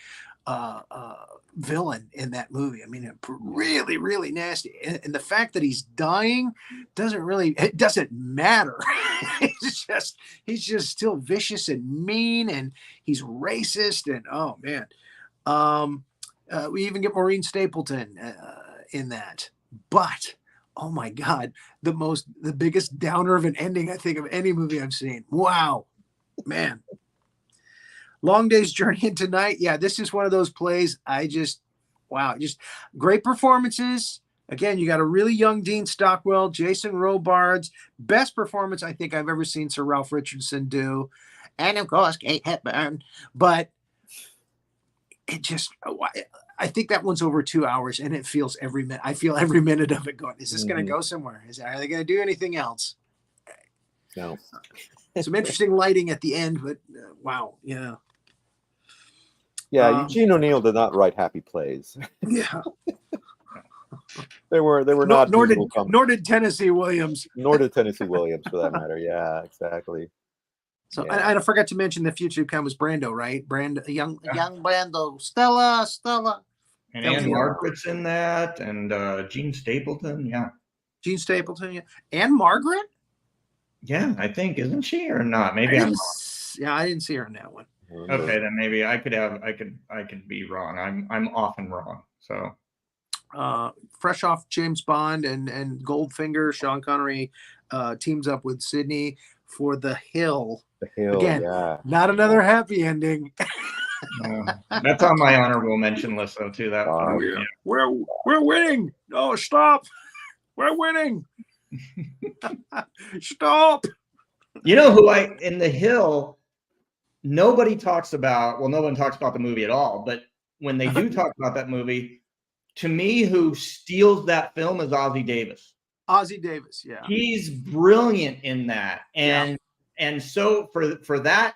villain in that movie. Really, really nasty. And the fact that he's dying it doesn't matter. he's just still vicious and mean, and he's racist, and oh man. We even get Maureen Stapleton in that. But oh my God, the biggest downer of an ending I think of any movie I've seen. Wow, man. Long Day's Journey into Night. Yeah, this is one of those plays. Just great performances. Again, you got a really young Dean Stockwell, Jason Robards. Best performance I think I've ever seen Sir Ralph Richardson do. And of course, Kate Hepburn. But I think that one's over 2 hours, and it feels every minute. I feel every minute of it going, is this going to go somewhere? Are they going to do anything else? No. Some interesting lighting at the end, but wow. Yeah. Yeah, Eugene O'Neill did not write happy plays. Yeah. They were not. Nor did Tennessee Williams. Nor did Tennessee Williams, for that matter. Yeah, exactly. So yeah. I forgot to mention the future kind was Brando, right? Young Brando, Stella. And Anne Margaret's in that, and Gene Stapleton. Yeah. Gene Stapleton. Yeah. And Margaret. Yeah, I think, isn't she or not? Maybe I'm I didn't see her in that one. Okay, then maybe I could be wrong. I'm often wrong. So fresh off James Bond and Goldfinger, Sean Connery teams up with Sidney for The Hill. The Hill, Again, yeah. not another happy ending. that's on my honorable mention list though too. That Yeah. We're winning. No, stop. We're winning. Stop. You know who in The Hill, nobody talks about, well, no one talks about the movie at all, but when they do talk about that movie, to me, who steals that film is Ossie Davis. Ossie Davis, yeah. He's brilliant in that. And so for that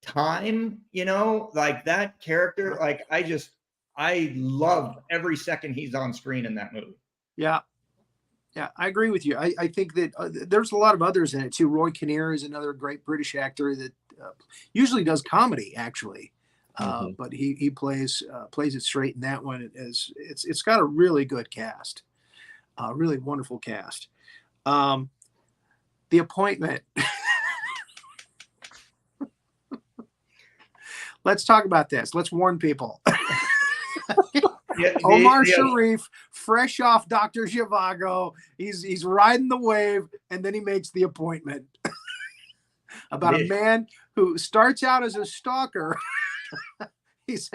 time, you know, like that character, like I love every second he's on screen in that movie. Yeah. Yeah, I agree with you. I think that there's a lot of others in it too. Roy Kinnear is another great British actor that usually does comedy, actually, but he plays it straight in that one. It's got a really good cast, really wonderful cast. The Appointment. Let's talk about this. Let's warn people. Omar Sharif, fresh off Dr. Zhivago, he's riding the wave, and then he makes The Appointment about a man who starts out as a stalker. he's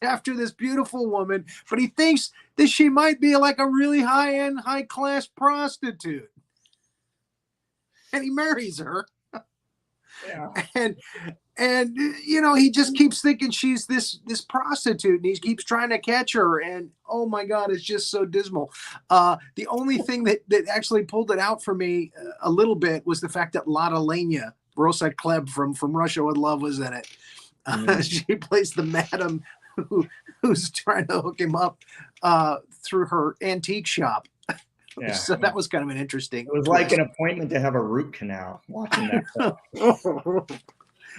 after this beautiful woman, but he thinks that she might be like a really high-end, high-class prostitute, and he marries her. Yeah. And you know, he just keeps thinking she's this prostitute, and he keeps trying to catch her, and oh my God, it's just so dismal. The only thing that actually pulled it out for me a little bit was the fact that Lotte Lenya, Rosa Klebb from Russia with Love, was in it. She plays the madam who's trying to hook him up through her antique shop. Yeah. So that was kind of an interesting. It was twist. Like an appointment to have a root canal watching that.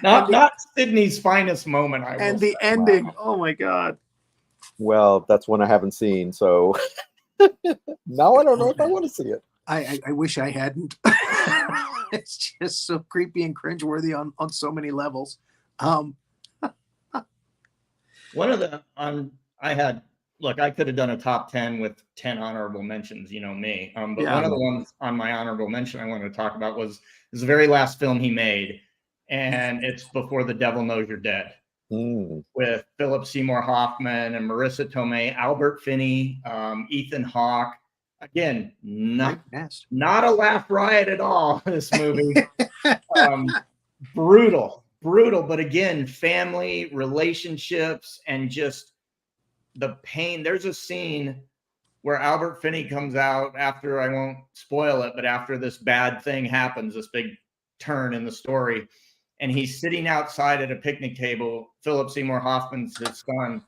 Not Sidney's finest moment. And the ending. Wow. Oh my God. Well, that's one I haven't seen, so now I don't know if I want to see it. I wish I hadn't. It's just so creepy and cringeworthy on so many levels. One of the I could have done a top 10 with 10 honorable mentions, you know me. But one of the ones on my honorable mention I wanted to talk about was the very last film he made, and it's Before the Devil Knows You're Dead, with Philip Seymour Hoffman and Marissa Tomei, Albert Finney, Ethan Hawke. Again, not a laugh riot at all. This movie, brutal, but again, family relationships and just the pain. There's a scene where Albert Finney comes out after, I won't spoil it, but after this bad thing happens, this big turn in the story, and he's sitting outside at a picnic table. Philip Seymour Hoffman's his son,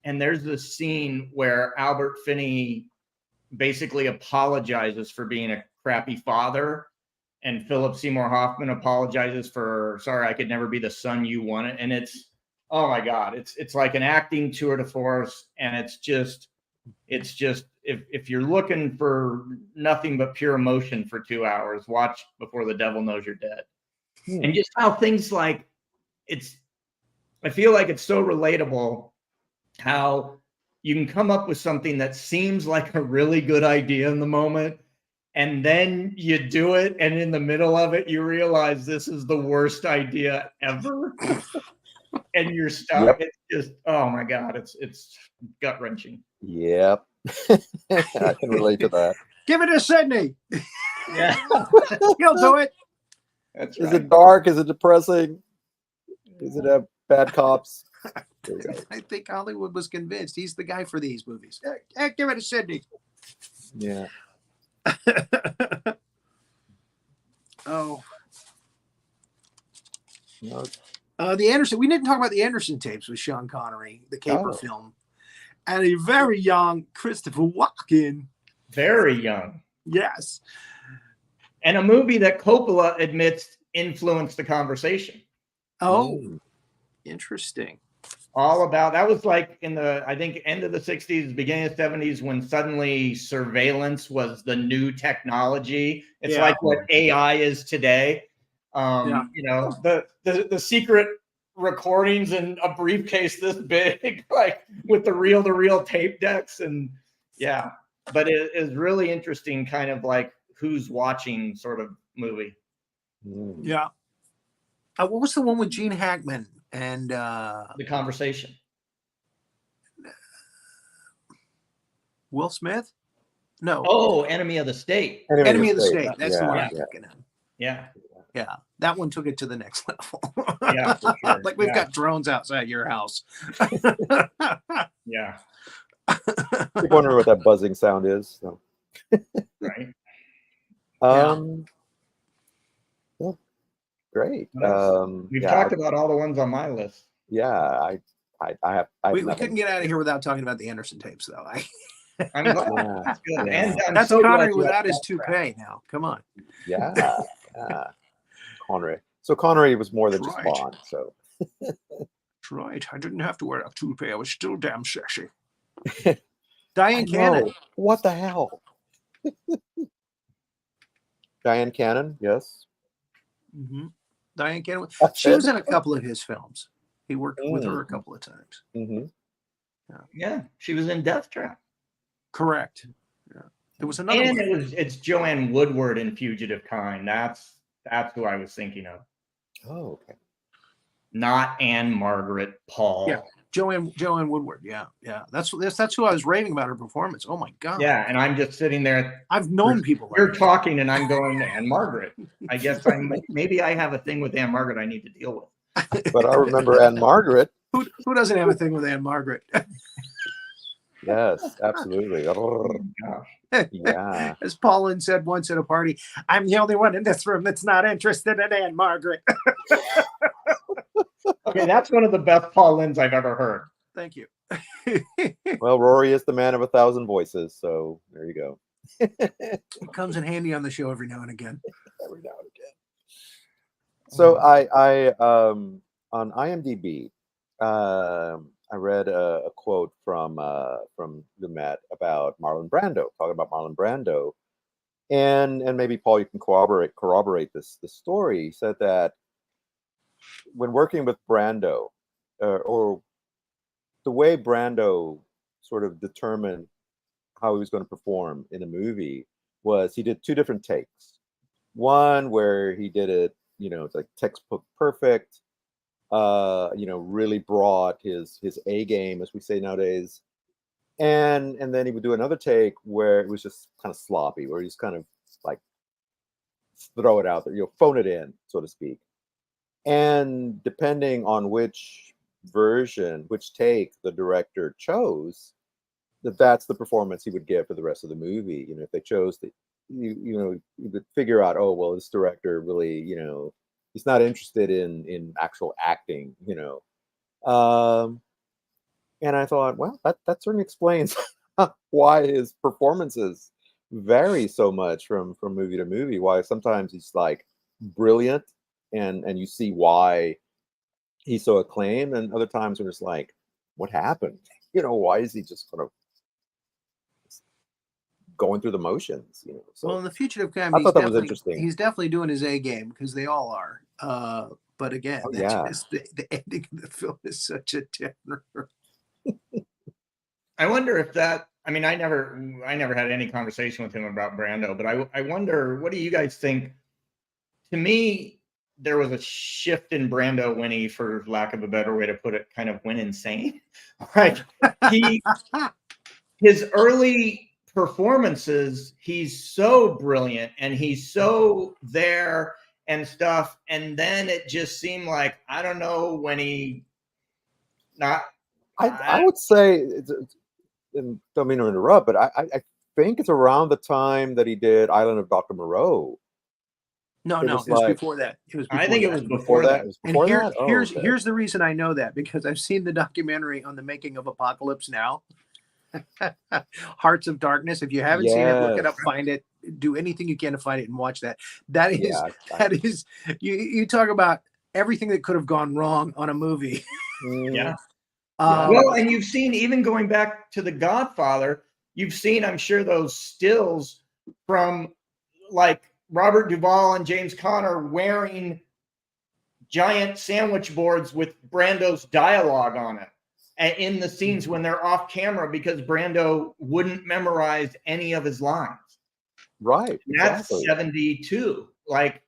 and there's this scene where Albert Finney basically apologizes for being a crappy father, and Philip Seymour Hoffman apologizes for, sorry, I could never be the son you wanted. And it's, oh my God, it's like an acting tour de force, and it's just if you're looking for nothing but pure emotion for 2 hours, watch Before the Devil Knows You're Dead. And just how things like I feel like it's so relatable how you can come up with something that seems like a really good idea in the moment, and then you do it, and in the middle of it, you realize this is the worst idea ever. And you're stuck. Yep. It's just, oh my God, it's gut wrenching. Yep. I can relate to that. Give it to Sidney. Yeah. He'll do it. That's right. Is it dark? Is it depressing? Is it a bad cops? I think Hollywood was convinced he's the guy for these movies. Hey, give it to Sidney. Yeah. Oh. No. The Anderson. We didn't talk about the Anderson tapes with Sean Connery, the caper film, and a very young Christopher Walken. Very young. Yes. And a movie that Coppola admits influenced the conversation. Oh, interesting. All about, that was like in the, I think, end of the 60s, beginning of the 70s, when suddenly surveillance was the new technology. It's like what AI is today. You know, the secret recordings in a briefcase this big, like with the reel-to-reel tape decks, and yeah. But it is really interesting, kind of like who's watching sort of movie. Yeah. What was the one with Gene Hackman and The Conversation? Will Smith? No. Oh, Enemy of the State. Enemy of the State. That's the one I'm Yeah. thinking of. Yeah. Yeah. That one took it to the next level. Yeah, for sure. Like we've Yeah. got drones outside your house. Yeah. You wonder what that buzzing sound is. So. Right. Yeah, great. We've yeah, talked about all the ones on my list. yeah, I have We nothing. couldn't get out of here without talking about the Anderson tapes, though. I'm glad. Yeah. That's good. Yeah. And I'm That's so glad Connery you without had his that toupee now. Come on. Yeah, yeah. Connery. So Connery was more than That's just right. Bond. So That's right. I didn't have to wear a toupee. I was still damn sexy. Diane I Cannon. know. What the hell? Diane Cannon, yes. Mm-hmm. Diane Cannon. That's She it? was in a couple of his films. He worked with her a couple of times. Mm-hmm. Yeah, she was in Death Trap. Correct. Yeah. There was another And one. it's Joanne Woodward in Fugitive Kind. That's who I was thinking of. Oh, okay. Not Anne Margaret Paul. Yeah. Joanne Woodward. Yeah. Yeah. That's who I was raving about her performance. Oh my God. Yeah, and I'm just sitting there. I've known people like You're that. talking, and I'm going, Anne Margaret. I guess maybe I have a thing with Anne Margaret I need to deal with. But I remember Anne Margaret. Who doesn't have a thing with Anne Margaret? Yes, absolutely. Oh, Gosh. yeah. As Paulin said once at a party, I'm the only one in this room that's not interested in Anne Margaret. Okay, that's one of the best Paul Lynns I've ever heard. Thank you. Well, Rory is the man of 1,000 voices, so there you go. It comes in handy on the show every now and again. Every now and again. So I on IMDb, I read a quote from Lumet about Marlon Brando, talking about Marlon Brando, and maybe Paul, you can corroborate this story. He said that when working with Brando, or the way Brando sort of determined how he was going to perform in a movie was he did two different takes. One where he did it, it's like textbook perfect, really brought his A game, as we say nowadays. And then he would do another take where it was just kind of sloppy, where he just kind of like throw it out there, phone it in, so to speak. And depending on which take the director chose, that's the performance he would give for the rest of the movie. If they chose you would figure out, oh, well, this director really, he's not interested in actual acting, and I thought, well, that certainly explains why his performances vary so much from movie to movie. Why sometimes he's like brilliant, and you see why he's so acclaimed, and other times we're just like, what happened? Why is he just kind of going through the motions? So, well, in The Fugitive Kind, I thought that was interesting. He's definitely doing his A game, because they all are. But again, just the ending of the film is such a tenor. I wonder if that. I mean, I never had any conversation with him about Brando, but I wonder, what do you guys think? To me, there was a shift in Brando when he, for lack of a better way to put it, kind of went insane. Like his early performances, he's so brilliant and he's so there and stuff, and then it just seemed like, I don't know, when he not. I would say, and don't mean to interrupt, but I think it's around the time that he did Island of Dr. Moreau. No, It it was was like- before that. It was I think it was Before that? It was And before that? Oh, here's okay. here's the reason I know that, because I've seen the documentary on the making of Apocalypse Now. Hearts of Darkness. If you haven't seen it, look it up, find it, do anything you can to find it and watch that. That is that is you talk about everything that could have gone wrong on a movie. Yeah. Yeah. Well, and you've seen, even going back to The Godfather, you've seen, I'm sure, those stills from like Robert Duvall and James Conner wearing giant sandwich boards with Brando's dialogue on it, and in the scenes when they're off camera, because Brando wouldn't memorize any of his lines. Right. And that's Exactly. 72. Like,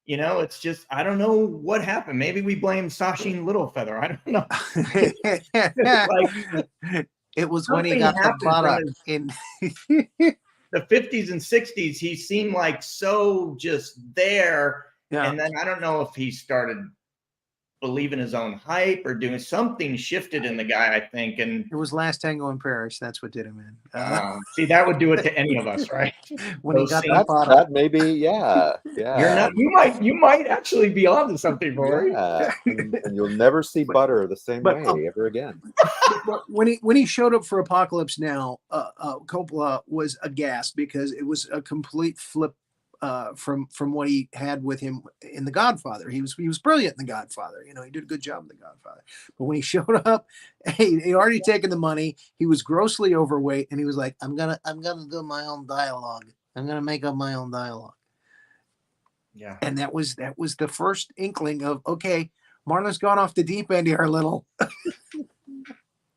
you know, it's just, I don't know what happened. Maybe we blame Sachin Littlefeather. I don't know. Like, it was when he something got the happened from product his- in the 50s and 60s. He seemed like so just there. Yeah. And then I don't know if he started believing his own hype or doing something, shifted in the guy, I think. And it was Last Tango in Paris. That's what did him in. see, that would do it to any of us, right? When he Those got scenes. the product. That maybe, yeah. You're not. You might actually be onto something, Rory. Yeah. And you'll never see butter the same but- way ever again. But when he showed up for Apocalypse Now, Coppola was aghast because it was a complete flip from what he had with him in The Godfather. He was brilliant in The Godfather. You know, he did a good job in The Godfather. But when he showed up, he already taken the money. He was grossly overweight, and he was like, "I'm gonna do my own dialogue. I'm gonna make up my own dialogue." Yeah. And that was the first inkling of, okay, Marlon's gone off the deep end here a little.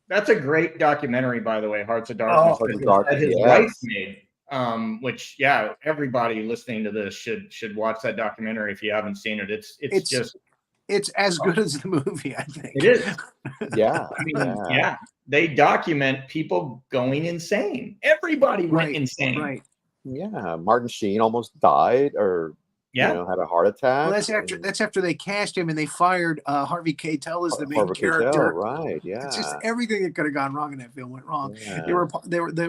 That's a great documentary, by the way, Hearts of Darkness, Hearts of Darkness, that his yes. wife made. Which, yeah, everybody listening to this should watch that documentary if you haven't seen it. It's just, it's as good as the movie, I think. it is. Yeah. I mean, yeah, they document people going insane. Everybody went insane. Right. Yeah. Martin Sheen almost died, or Yeah. you know, had a heart attack. Well, that's after they cast him and they fired Harvey Keitel as the main Harvey character. Keitel, right? Yeah. It's just everything that could have gone wrong in that film went wrong. Yeah. They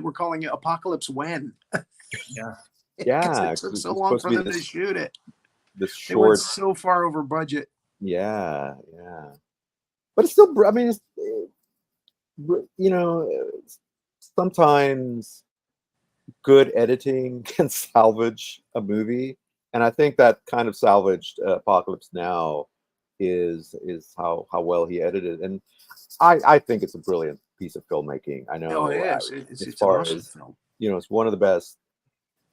were calling it Apocalypse When. Yeah. Yeah, it took it's so long supposed for to be them to this- shoot it. This They went short. so far over budget. Yeah. But it's still, I mean, it's, you know, sometimes good editing can salvage a movie, and I think that kind of salvaged Apocalypse Now is how well he edited, and I think it's a brilliant piece of filmmaking. I know. Oh, it is. As It's far an awesome as, film. you know, it's one of the best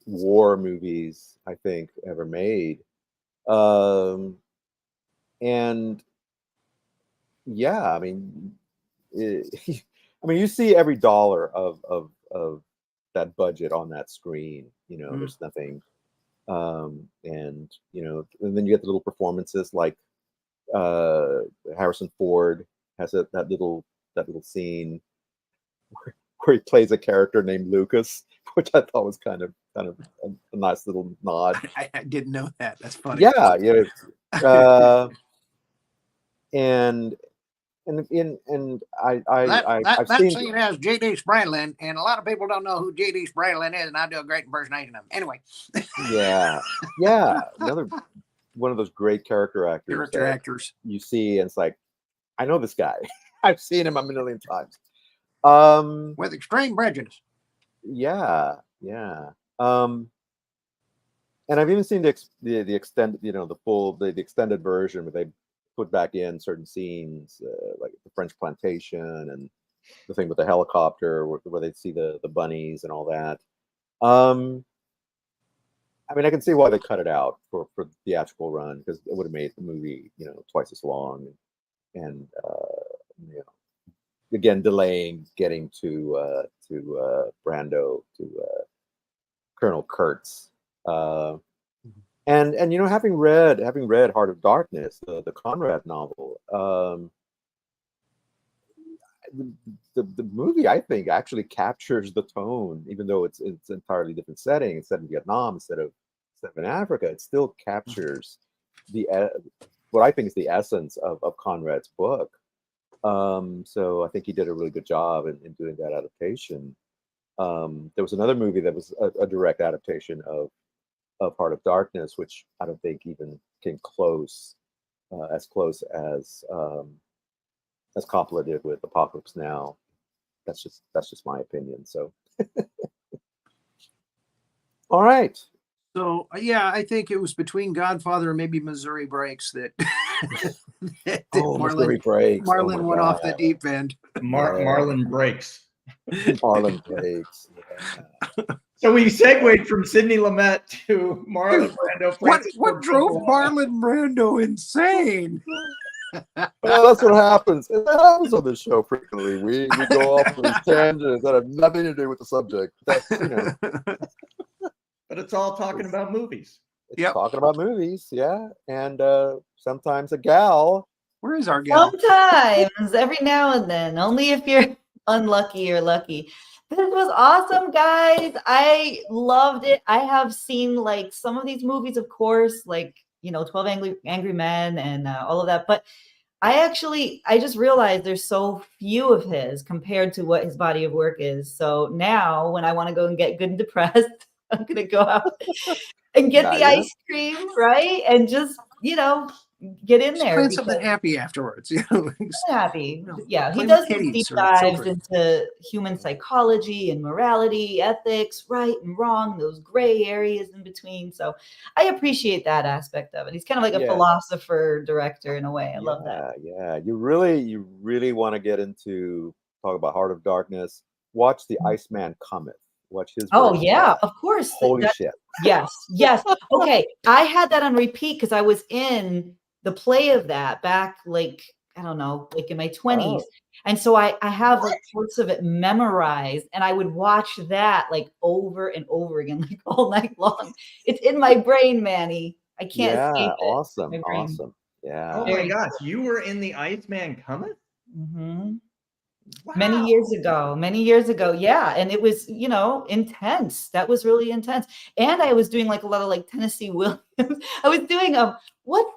war movies I think ever made. And yeah, I mean, you see every dollar of that budget on that screen. You know, there's nothing, and you know, and then you get the little performances like Harrison Ford has that little scene where he plays a character named Lucas, which I thought was kind of a nice little nod. I didn't know that. That's funny. Yeah. And I've that seen. scene has J.D. Spradlin, and a lot of people don't know who J.D. Spradlin is, and I do a great impersonation of him. Anyway. Yeah. Another one of those great character actors. Actors. You see, and it's like, I know this guy. I've seen him a million times. With extreme prejudice. Yeah. And I've even seen the extended, you know, the extended version where they put back in certain scenes, like the French plantation and the thing with the helicopter where they see the bunnies and all that. I mean, I can see why they cut it out for the theatrical run, because it would have made the movie, you know, twice as long, and you know, again, delaying getting to Brando, to Colonel Kurtz. And you know, having read Heart of Darkness, the Conrad novel, the movie, I think, actually captures the tone, even though it's entirely different setting. It's set in Vietnam instead of in Africa. It still captures what I think is the essence of Conrad's book. So I think he did a really good job in doing that adaptation. There was another movie that was a direct adaptation of Heart of Darkness, which I don't think even came close, as close as Coppola did with Apocalypse Now. That's just my opinion. So, all right. So yeah, I think it was between Godfather and maybe Missouri Breaks that, Missouri Breaks. Marlon went off the deep end. Marlon Breaks. Marlon Breaks. Yeah. So we segued from Sidney Lumet to Marlon Brando. What drove Marlon Brando insane? Well, that's what happens. It happens on this show frequently. We go off on these tangents that have nothing to do with the subject. That's, But it's all talking about movies. It's talking about movies, yeah. And sometimes a gal. Where is our gal? Sometimes, every now and then, only if you're unlucky or lucky. This was awesome, guys. I loved it. I have seen like some of these movies, of course, like 12 Angry Men and all of that. But I just realized there's so few of his compared to what his body of work is. So now when I want to go and get good and depressed, I'm going to go out and get the ice cream, right? And just, get in there. Plan something happy afterwards. Happy. Yeah, he does deep dives into human psychology and morality, ethics, right and wrong, those gray areas in between. So I appreciate that aspect of it. He's kind of like a philosopher director in a way. I love that. Yeah. You really want to get into talk about Heart of Darkness. Watch The Iceman Cometh. Watch his. Oh yeah, of course. Holy shit. Yes. Okay, I had that on repeat because I was in the play of that back, like, I don't know, like in my 20s. And so I have like parts of it memorized, and I would watch that like over and over again, like all night long. It's in my brain, Manny. I can't escape it. Awesome. Yeah. Oh my gosh, you were in The Iceman Cometh? Mm-hmm. Wow. Many years ago. Yeah. And it was, intense. That was really intense. And I was doing like a lot of like Tennessee Williams. I was doing what's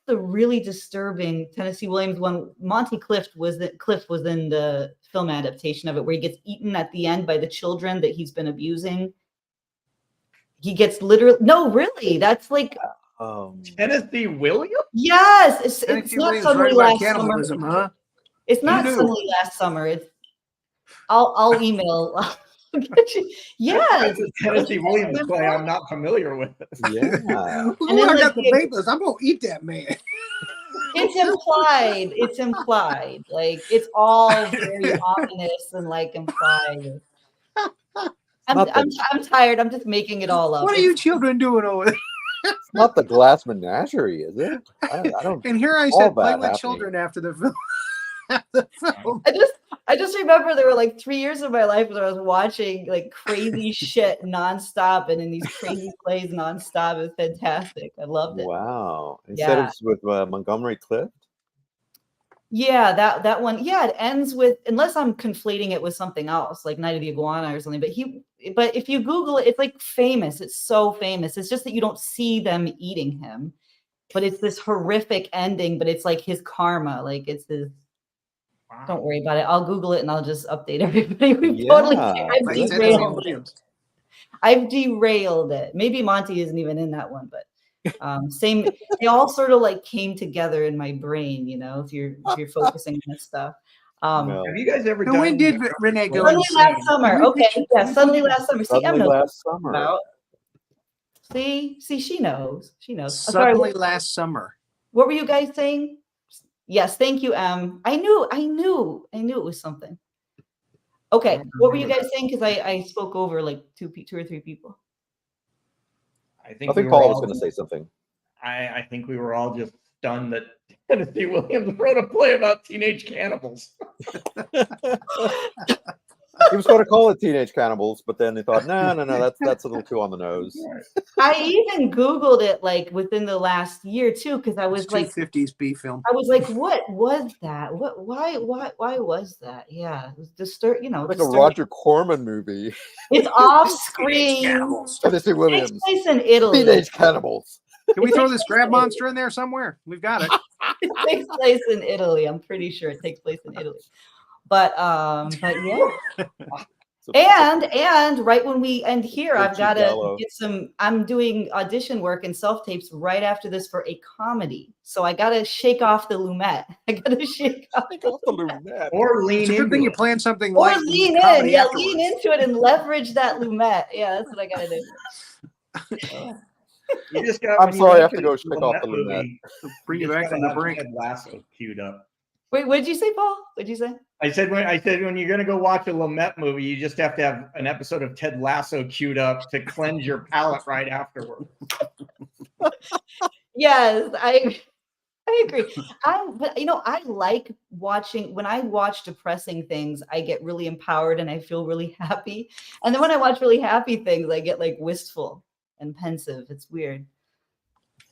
the really disturbing Tennessee Williams one? Monty Clift was in the film adaptation of it, where he gets eaten at the end by the children that he's been abusing. He gets really, that's like Tennessee Williams? Yes. It's not Suddenly Last Summer. Huh? It's not Suddenly Last Summer. It's I'll email. Yes. That's a Tennessee Williams play I'm not familiar with. Yeah. And then I got the papers. I'm gonna eat that man. It's implied. Like it's all very ominous and like implied. I'm tired. I'm just making it all up. What are you children doing over there? It's not the Glass Menagerie, is it? I don't. And here I said, play with children after the film. I just remember there were like 3 years of my life where I was watching like crazy shit nonstop and in these crazy plays nonstop. It was fantastic. I loved it. Wow. Instead it's with Montgomery Clift? Yeah, that one. Yeah, it ends with, unless I'm conflating it with something else, like Night of the Iguana or something. But if you Google it, it's like famous. It's so famous. It's just that you don't see them eating him. But it's this horrific ending, but it's like his karma. Like it's this. Wow. Don't worry about it. I'll Google it and I'll just update everybody. I've derailed it. Maybe Monty isn't even in that one, but same. They all sort of like came together in my brain, if you're focusing on this stuff. Have you guys ever done? When did Renee go? Suddenly Last Summer. Okay, yeah, Suddenly Last Summer. See, Suddenly Last Summer. About. See, she knows. She knows. Suddenly Last Summer. What were you guys saying? Yes, thank you, Em. I knew it was something. Okay, what were you guys saying? Because I spoke over like two or three people. I think Paul was going to say something. I think we were all just stunned that Tennessee Williams wrote a play about teenage cannibals. He was going to call it Teenage Cannibals, but then they thought, no, that's a little too on the nose. I even Googled it like within the last year too, because I was like 50s B film. I was like, what was that? Why was that? Yeah, it was disturbing. Like a Roger Corman movie. It's off screen. Tennessee Williams. It takes place in Italy. Teenage Cannibals. Can we throw this crab monster in there somewhere? We've got it. It takes place in Italy. I'm pretty sure it takes place in Italy. But yeah. And right when we end here, I've got to get some. I'm doing audition work and self tapes right after this for a comedy. So I got to shake off the Lumet. I got to shake off the Lumet. Or lean in. Good thing you plan something. Or lean in. Yeah, lean into it and leverage that Lumet. Yeah, that's what I got to do. You just got. I'm sorry, I have to go shake off the Lumet. Bring you back from the brink. Lasso queued up. Wait, what did you say, Paul? What did you say? I said when you're going to go watch a Lumet movie, you just have to have an episode of Ted Lasso queued up to cleanse your palate right afterward. Yes, I agree. But I like watching. When I watch depressing things, I get really empowered and I feel really happy. And then when I watch really happy things, I get like wistful and pensive. It's weird.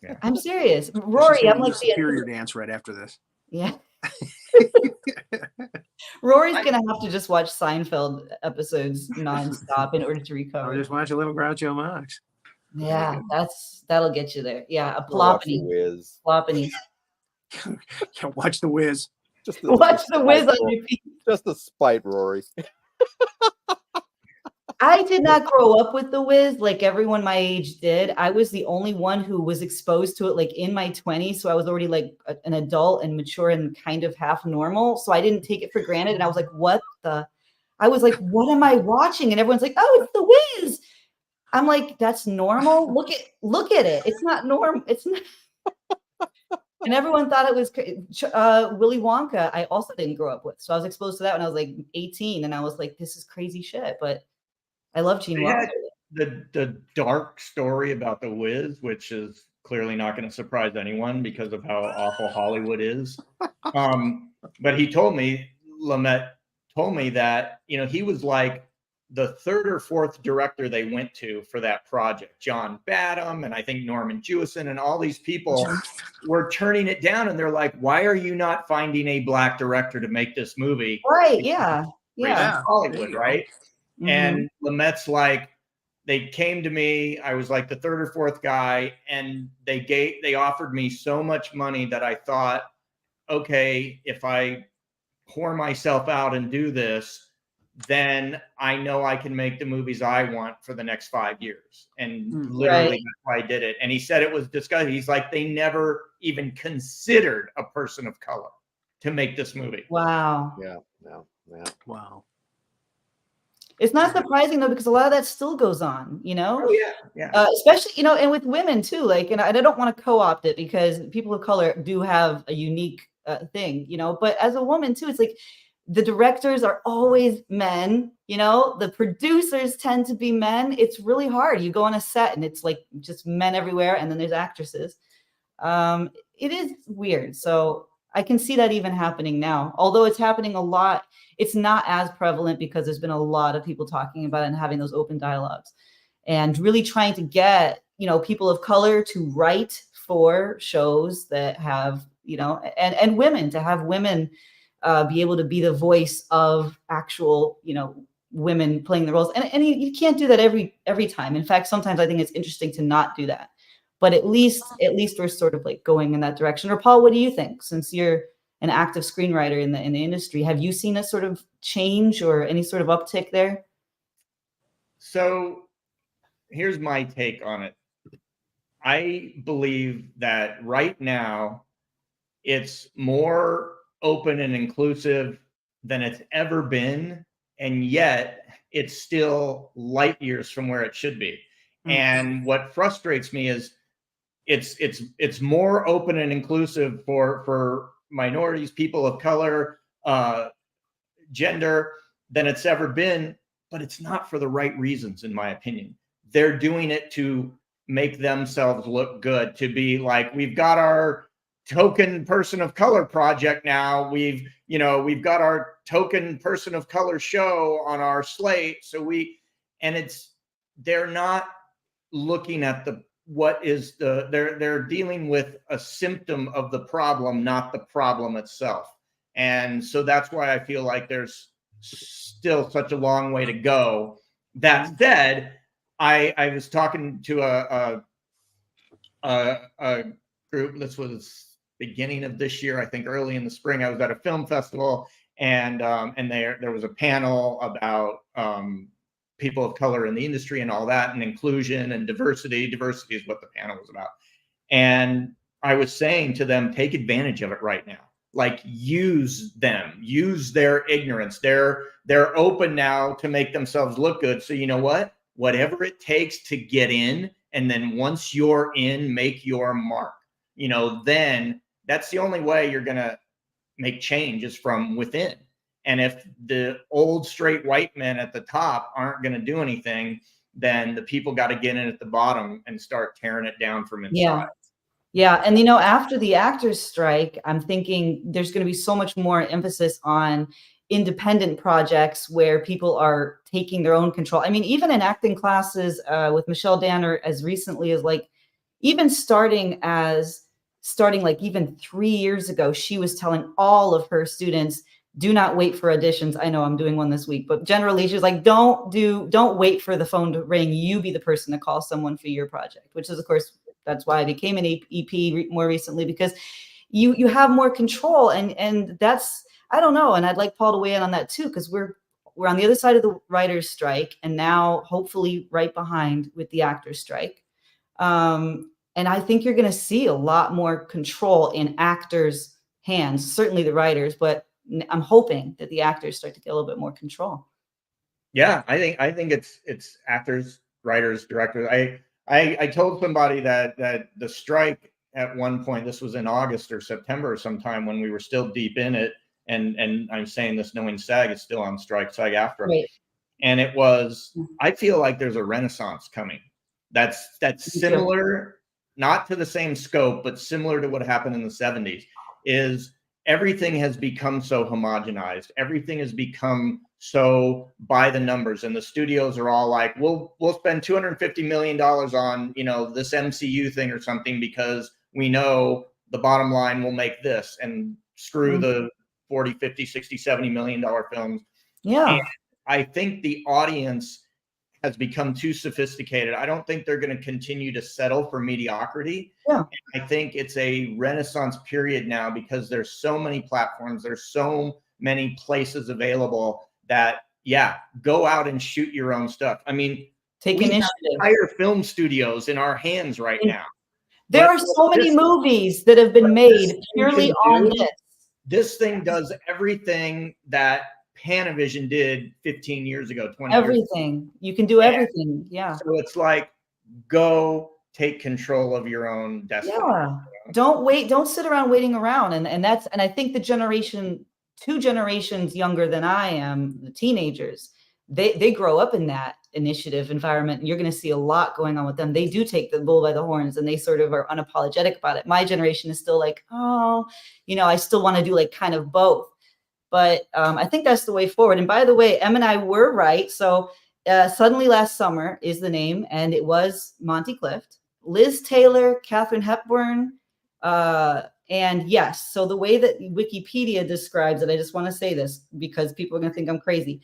Yeah. I'm serious. Rory, I'm like superior dance right after this. Yeah. Rory's gonna have to just watch Seinfeld episodes nonstop in order to recover. I'll just watch a little Groucho Marx. Yeah, that'll get you there. Yeah, a Watch The ploppany. Wiz. Ploppany. Yeah, watch The Wiz. Watch The Wiz on repeat. Just to spite Rory. I did not grow up with The Wiz like everyone my age did. I was the only one who was exposed to it like in my 20s. So I was already like an adult and mature and kind of half normal. So I didn't take it for granted. And I was like, what am I watching? And everyone's like, oh, it's The Wiz. I'm like, that's normal. Look at it. It's not normal. It's not. And everyone thought it was Willy Wonka. I also didn't grow up with. So I was exposed to that when I was like 18. And I was like, this is crazy shit. But I love Gene Wilder. The dark story about The Wiz, which is clearly not going to surprise anyone because of how awful Hollywood is. But Lumet told me that, he was like the third or fourth director they went to for that project. John Badham and I think Norman Jewison and all these people were turning it down. And they're like, why are you not finding a Black director to make this movie? Right. Yeah. Yeah. Hollywood, right? Mm-hmm. And Lumet's like, they came to me. I was like the third or fourth guy, and they offered me so much money that I thought, okay, if I pour myself out and do this, then I know I can make the movies I want for the next 5 years. And literally that's why I did it. And he said it was disgusting. He's like, they never even considered a person of color to make this movie. Wow. Yeah. Wow. It's not surprising though, because a lot of that still goes on, Oh yeah. Especially, and with women too, like, and I don't want to co-opt it because people of color do have a unique thing, but as a woman too, it's like the directors are always men, the producers tend to be men. It's really hard. You go on a set and it's like just men everywhere. And then there's actresses. It is weird. So I can see that even happening now, although it's happening a lot. It's not as prevalent because there's been a lot of people talking about it and having those open dialogues and really trying to get, people of color to write for shows that have, and women, to have women be able to be the voice of actual, women playing the roles. And you can't do that every time. In fact, sometimes I think it's interesting to not do that. But at least we're sort of like going in that direction. Or Paul, what do you think? Since you're an active screenwriter in the industry, have you seen a sort of change or any sort of uptick there? So here's my take on it. I believe that right now it's more open and inclusive than it's ever been, and yet it's still light years from where it should be. And what frustrates me is it's more open and inclusive for minorities, people of color, gender than it's ever been, but it's not for the right reasons, in my opinion. They're doing it to make themselves look good, to be like, we've got our token person of color project now. We've got our token person of color show on our slate. They're not looking at they're dealing with a symptom of the problem, not the problem itself. And so that's why I feel like there's still such a long way to go. That said, I was talking to a group. This was beginning of this year, I think early in the spring. I was at a film festival, and there was a panel about people of color in the industry and all that, and inclusion and diversity. Diversity is what the panel was about. And I was saying to them, take advantage of it right now. Like, use their ignorance. They're open now to make themselves look good. So you know what? Whatever it takes to get in, and then once you're in, make your mark. Then that's the only way you're gonna make change is from within. And if the old straight white men at the top aren't going to do anything, then the people got to get in at the bottom and start tearing it down from inside. Yeah. Yeah. And, you know, after the actors strike, I'm thinking there's going to be so much more emphasis on independent projects where people are taking their own control. I mean, even in acting classes with Michelle Danner, as recently as like, even starting like even 3 years ago, she was telling all of her students, do not wait for auditions. I know I'm doing one this week, but generally she's like, don't wait for the phone to ring. You be the person to call someone for your project, which is, of course, that's why I became an EP more recently, because you have more control. And that's, I don't know. And I'd like Paul to weigh in on that too, because we're on the other side of the writer's strike, and now hopefully right behind with the actor's strike. And I think you're going to see a lot more control in actors' hands, certainly the writers, but I'm hoping that the actors start to get a little bit more control. Yeah, I think it's actors, writers, directors. I told somebody that the strike at one point, this was in August or September or sometime when we were still deep in it, and I'm saying this knowing SAG is still on strike, SAG-AFTRA. Right. And it was, I feel like there's a renaissance coming. That's similar, not to the same scope, but similar to what happened in the 70s, is everything has become so homogenized. Everything has become so by the numbers, and the studios are all like, we'll spend $250 million on, you know, this MCU thing or something, because we know the bottom line will make this, and screw the 40, 50, 60, $70 million films. Yeah. And I think the audience has become too sophisticated. I don't think they're going to continue to settle for mediocrity. Yeah. I think it's a renaissance period now, because there's so many platforms, there's so many places available that, yeah, go out and shoot your own stuff. I mean, take we initiative. have entire film studios in our hands right now. There are so many movies that have been made purely on this. This thing does everything that Panavision did 15 years ago, 20 everything. years ago. You can do everything. Yeah. So it's like, go take control of your own destiny. Yeah. Don't wait. Don't sit around waiting around. And I think the generation, 2 generations younger than I am, the teenagers, they grow up in that initiative environment, and you're going to see a lot going on with them. They do take the bull by the horns, and they sort of are unapologetic about it. My generation is still like, oh, you know, I still want to do like kind of both. But I think that's the way forward. And by the way, Em and I were right. So Suddenly Last Summer is the name, and it was Monty Clift, Liz Taylor, Katharine Hepburn. And yes, so the way that Wikipedia describes it, I just want to say this because people are going to think I'm crazy.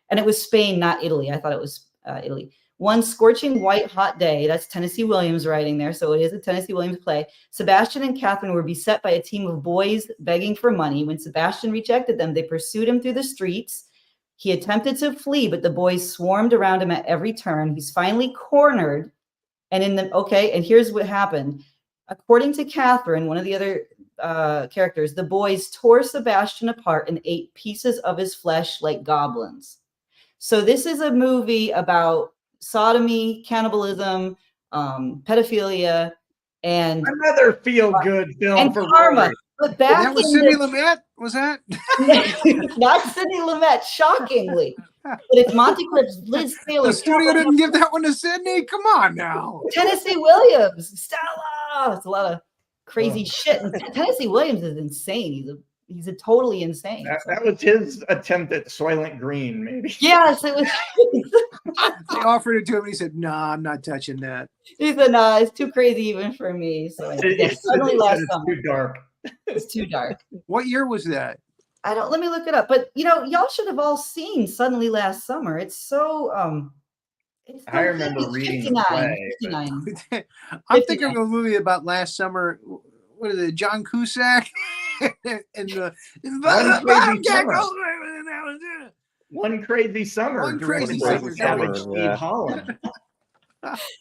And it was Spain, not Italy. I thought it was Italy. One scorching white hot day, that's Tennessee Williams writing there, so it is a Tennessee Williams play. Sebastian and Catherine were beset by a team of boys begging for money. When Sebastian rejected them, they pursued him through the streets. He attempted to flee, but the boys swarmed around him at every turn. He's finally cornered. And and here's what happened. According to Catherine, one of the other characters, the boys tore Sebastian apart and ate pieces of his flesh like goblins. So this is a movie about sodomy, cannibalism, pedophilia, and another feel-good film and for karma. Rory. But back that was Sidney Lumet? Was that? Not Sidney Lumet, shockingly. But it's Monty Clift's Liz Taylor. The studio didn't give that one to Sidney? Come on now. Tennessee Williams, Stella. It's a lot of crazy shit. And Tennessee Williams is insane. He's a totally insane. That was his attempt at Soylent Green, maybe. Yes, it was. They offered it to him, and he said, "No, I'm not touching that." He said, "No, it's too crazy even for me." So It's too dark. It's too dark. What year was that? Let me look it up. But you know, y'all should have all seen Suddenly Last Summer. It's so I remember reading the play. I'm thinking of a movie about last summer. What is it? John Cusack and the One Crazy Summer. One Crazy Summer. Steve Holland.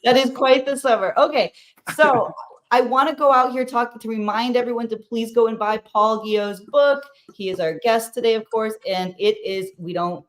That is quite the summer. Okay, so I want to go out here to remind everyone to please go and buy Paul Guyot's book. He is our guest today, of course, and it is we don't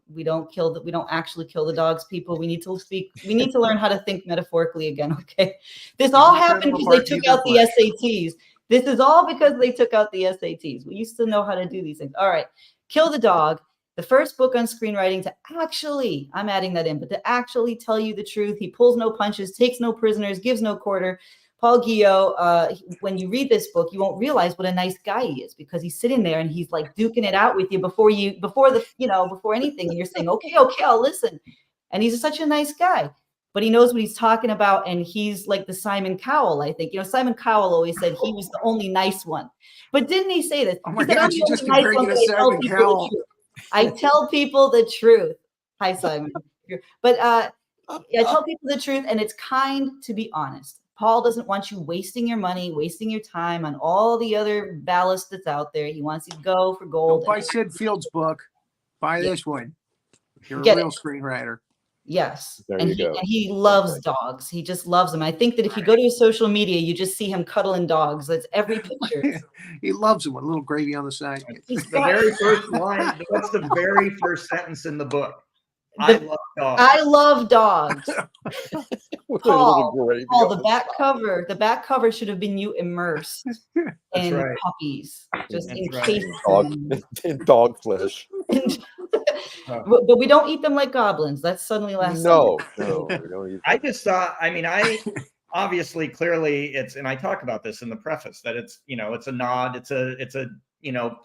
actually kill the dogs, people. We need to learn how to think metaphorically again. Okay, this all happened because they took out the SATs. This is all because they took out the SATs. We used to know how to do these things. All right. Kill the Dog. The first book on screenwriting to actually, I'm adding that in, but to actually tell you the truth. He pulls no punches, takes no prisoners, gives no quarter. Paul Guyot, when you read this book, you won't realize what a nice guy he is, because he's sitting there and he's like duking it out with you before anything. And you're saying, okay, I'll listen. And he's such a nice guy, but he knows what he's talking about. And he's like the Simon Cowell, I think. Simon Cowell always said he was the only nice one. But didn't he say this? Oh my He said, God, "I'm you the just only nice compared one, you to but I tell Simon people the Cowell." truth." I tell people the truth. Hi, Simon. But I tell people the truth, and it's kind to be honest. Paul doesn't want you wasting your money, wasting your time on all the other ballast that's out there. He wants you to go for gold. Don't buy Sid Field's book. Buy this one. You're a Get real it. screenwriter. Yes. There And you go. he loves dogs. He just loves them. I think that if you go to his social media, you just see him cuddling dogs. That's every picture. He loves them with a little gravy on the side. The very first line, what's the very first sentence in the book? I love dogs. I love dogs. With a little Paul, gravy Paul, on the back cover should have been you immersed in right. puppies, just That's in right. case. dog flesh. But we don't eat them like goblins. That's suddenly last. No, we don't eat I that. just thought, obviously, clearly it's, and I talk about this in the preface, that it's, it's a nod, it's a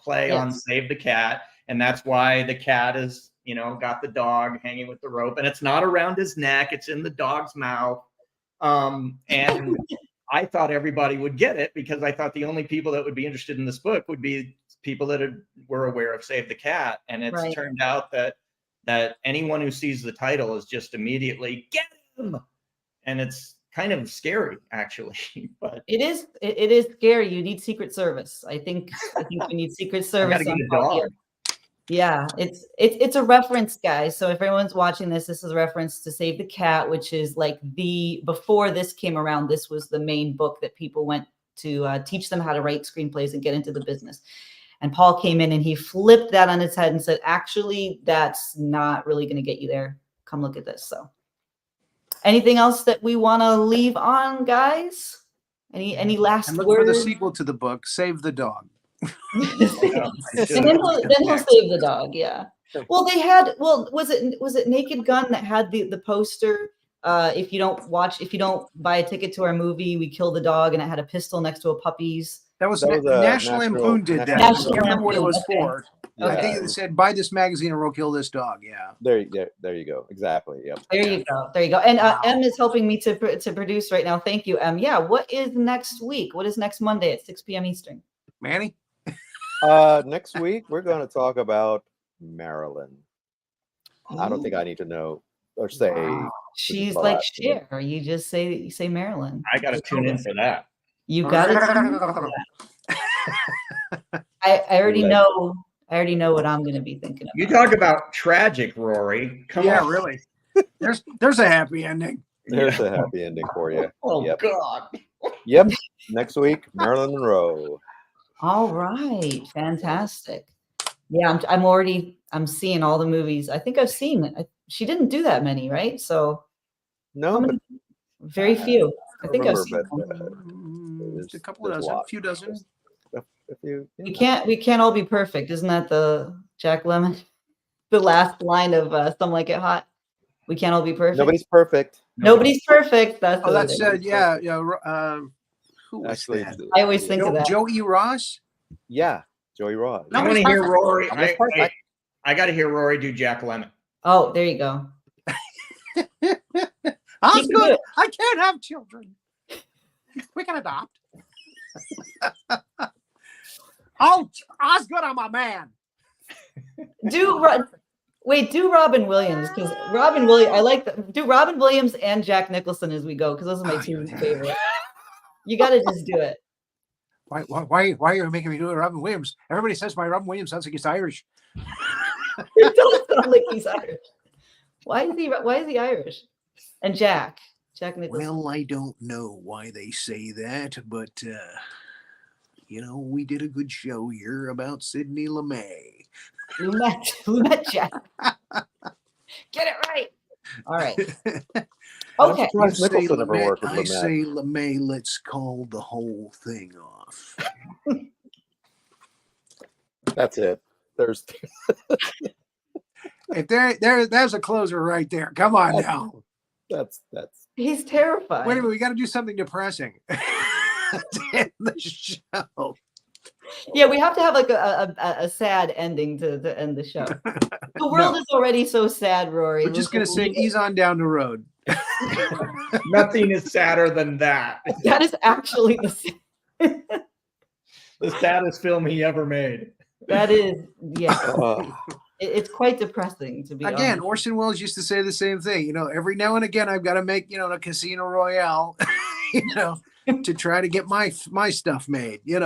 play on Save the Cat. And that's why the cat is, got the dog hanging with the rope, and it's not around his neck, it's in the dog's mouth. And I thought everybody would get it, because I thought the only people that would be interested in this book would be people that were aware of Save the Cat. And it's turned out that anyone who sees the title is just immediately get him. And it's kind of scary, actually. But it is scary. You need Secret Service. I think we need Secret Service. I gotta get a dog. Yeah, it's a reference, guys. So if everyone's watching this is a reference to Save the Cat, which is like before this came around, this was the main book that people went to teach them how to write screenplays and get into the business. And Paul came in and he flipped that on its head and said, actually, that's not really going to get you there. Come look at this. So anything else that we want to leave on, guys? Any last And look words? for the sequel to the book, Save the Dog. And then he'll save the dog. Yeah. Well, was it Naked Gun that had the poster? If you don't buy a ticket to our movie, we kill the dog, and it had a pistol next to a puppy's. That was National National Lampoon did that. National I can't remember what it was Lampoon, for. Yeah. I think it said, buy this magazine or we'll kill this dog. Yeah. There you go. Exactly. Yep. There you go. And Em is helping me to produce right now. Thank you, Em. Yeah. What is next week? What is next Monday at 6 p.m. Eastern? Manny? Next week we're going to talk about Marilyn. I don't think I need to know or say. Wow. She's like Cher. You just say Marilyn. I got to tune in for that. You got it. I already know. I already know what I'm going to be thinking about. You talk about tragic, Rory. Come on. Really. There's a happy ending. There's a happy ending for you. Oh Yep. God. Yep. Next week, Marilyn Monroe. All right, fantastic. Yeah, I'm seeing all the movies. I think I've seen it. She didn't do that many, right? So No, but very few. I think I've seen a couple dozen, a few dozen. We can't all be perfect. Isn't that the Jack Lemmon? The last line of Some Like It Hot. We can't all be perfect. Nobody's perfect. Nobody's perfect. That's who was Actually, that? I always think of that. Joey Ross? Yeah, Joey Ross. I want to hear Rory. Nobody's perfect. I got to hear Rory do Jack Lemmon. Oh, there you go. Osgood, I can't have children. We can adopt. Oh, Osgood, I'm a man. Do Robin Williams, because Robin Williams. Do Robin Williams and Jack Nicholson as we go, because those are my two favorites. You got to just do it. Why are you making me do it, Robin Williams? Everybody says my Robin Williams sounds like he's Irish. It does sound like he's Irish. Why is he Irish? And Jack Nicholson. Well, I don't know why they say that, but we did a good show here about Sidney Lumet. Lumet Jack. Get it right. All right. Okay. I'm surprised You say Nicholson never Lumet, worked with I Lumet. say Lumet, let's call the whole thing off. That's it. There's If there's a closer right there. Come on now. that's He's terrifying. Wait a minute, we got to do something depressing to end the show. Yeah, we have to have like a sad ending to end the show. The world No. is already so sad, Rory. We're just gonna sing "Ease on Down the Road." Nothing is sadder than that. That is actually the saddest film he ever made. that is yeah. uh, It's quite depressing to be Again, honest. Orson Welles used to say the same thing. You know, every now and again, I've got to make a Casino Royale, to try to get my stuff made. yeah,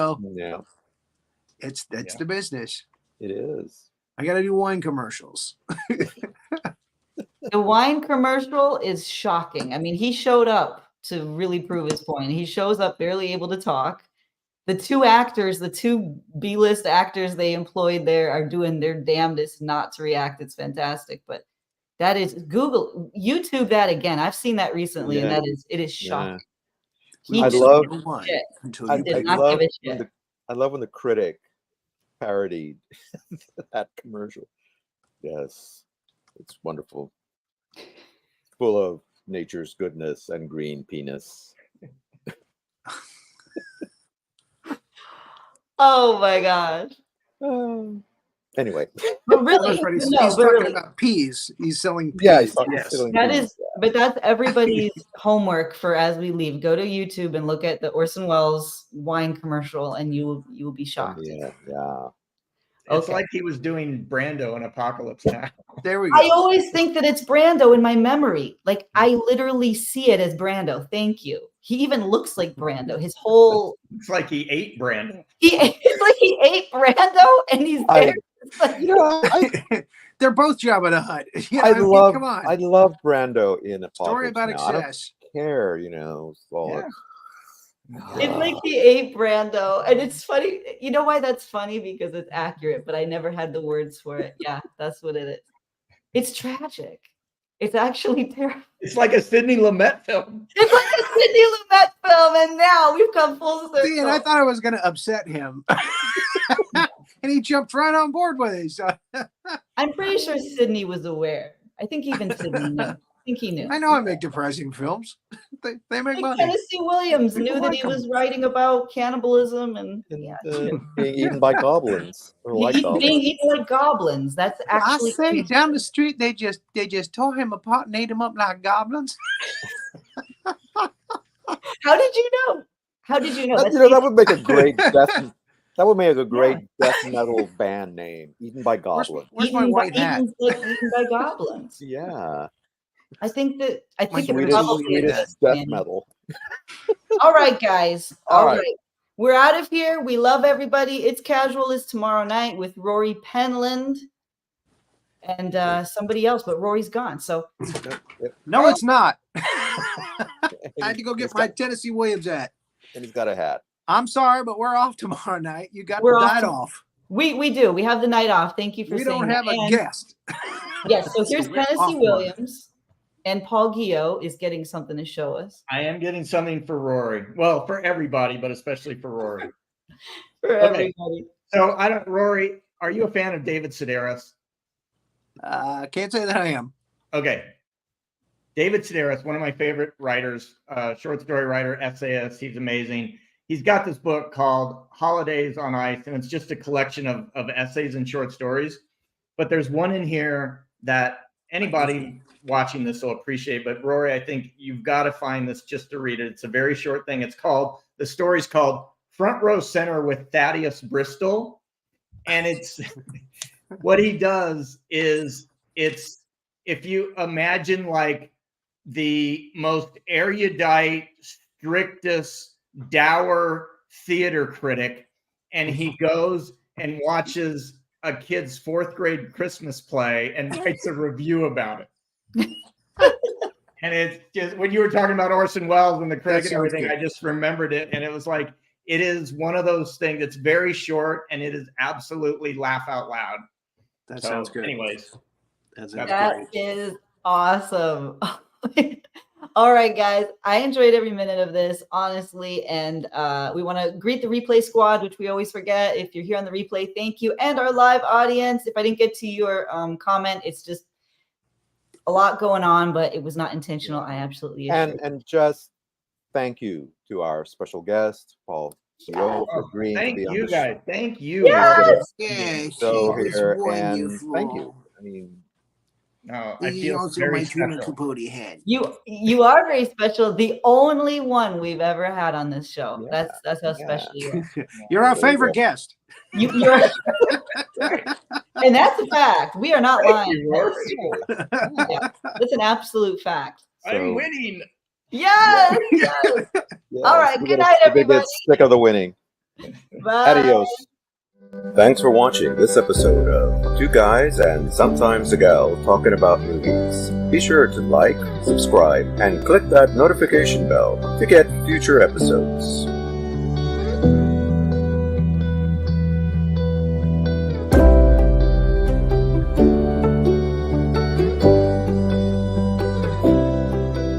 That's the business. it is. I got to do wine commercials. The wine commercial is shocking. I mean, he showed up to really prove his point. He shows up barely able to talk. The two B-list actors they employed there are doing their damnedest not to react. It's fantastic. But that is YouTube that again. I've seen that recently, and it is shocking. I love shit. Until I, you I not love give a when shit. I love when the critic parodied that commercial. Yes, it's wonderful. Full of nature's goodness and green penis. Oh my gosh. Anyway, But really, he's no, but talking really, about peas. He's selling peas. yeah, he's Yes. selling that penis. is, but that's everybody's homework for as we leave. Go to YouTube and look at the Orson Welles wine commercial, and you will be shocked. Yeah. It's Okay. like he was doing Brando in Apocalypse Now. There we go. I always think that it's Brando in my memory. Like I literally see it as Brando. Thank you. He even looks like Brando. His whole It's like he ate Brando. it's like he ate Brando and he's there. It's like, They're both Jabba the Hutt. Come on. I love Brando in Apocalypse Story about Now. I don't excess. care, it's all Yeah. it's like he ate Brando. And it's funny. You know why that's funny? Because it's accurate, but I never had the words for it. Yeah, that's what it is. It's tragic. It's actually terrible. It's like a Sidney Lumet film. It's like a Sidney Lumet film, and now we've come full circle. See, and I thought I was going to upset him. And he jumped right on board with it. So. I'm pretty sure Sidney was aware. I think even Sidney knew. I think he knew. I know I make depressing films. They make Like money. Tennessee Williams People knew that like he him. was writing about cannibalism and being eaten by goblins. Or like being goblins. eaten like goblins. That's actually. I say down the street they just tore him apart and ate him up like goblins. How did you know? How did you know? That would make a great death. That would make a great death metal band name. Eaten by goblins. Where's my white hat? Eaten by goblins. Yeah. I think it's Swedish probably death metal. All right, guys. All All right. right. We're out of here. We love everybody. It's Casual is tomorrow night with Rory Penland and somebody else, but Rory's gone. So No, it's not. I had to go get my Tennessee Williams hat. And he's got a hat. I'm sorry, but we're off tomorrow night. You got We're the off night off. we do. We have the night off. Thank you for We saying don't have that. a And- guest. Yes. So here's we're off Tennessee tomorrow. Williams, and Paul Guyot is getting something to show us. I am getting something for Rory. Well, for everybody, but especially for Rory. For everybody. So Rory, are you a fan of David Sedaris? Can't say that I am. Okay. David Sedaris, one of my favorite writers, short story writer, essayist. He's amazing. He's got this book called Holidays on Ice, and it's just a collection of essays and short stories. But there's one in here that anybody watching this will appreciate. But Rory, I think you've got to find this just to read it. It's a very short thing. The story's called Front Row Center with Thaddeus Bristol. And it's what he does is if you imagine like the most erudite, strictest, dour theater critic, and he goes and watches a kid's 4th grade Christmas play and writes a review about it. And it's just when you were talking about Orson Welles and the critic and everything, I just remembered it. And it was like, it is one of those things that's very short and it is absolutely laugh out loud. That sounds good. Anyways, That That is awesome. All right, guys. I enjoyed every minute of this, honestly. And we want to greet the replay squad, which we always forget. If you're here on the replay, thank you. And our live audience. If I didn't get to your comment, it's just a lot going on, but it was not intentional. I absolutely agree. And just thank you to our special guest, Paul Guyot, for agreeing to Thank be on you, the guys. Thank you. Yes! Yeah, show he was here. And wonderful. thank you. I mean, I He feel also very my tuna special. capote head. You are very special. The only one we've ever had on this show. Yeah, That's how special you are. You're our There you favorite go. guest. You're, and that's a fact. We are not Thank lying. you, Rory. Yeah, that's an absolute fact. I'm So- winning. Yes. Yes, All right, we good get- night, we everybody. get sick of the winning. Bye. Adios. Thanks for watching this episode of Two Guys and Sometimes a Gal Talking About Movies. Be sure to like, subscribe, and click that notification bell to get future episodes.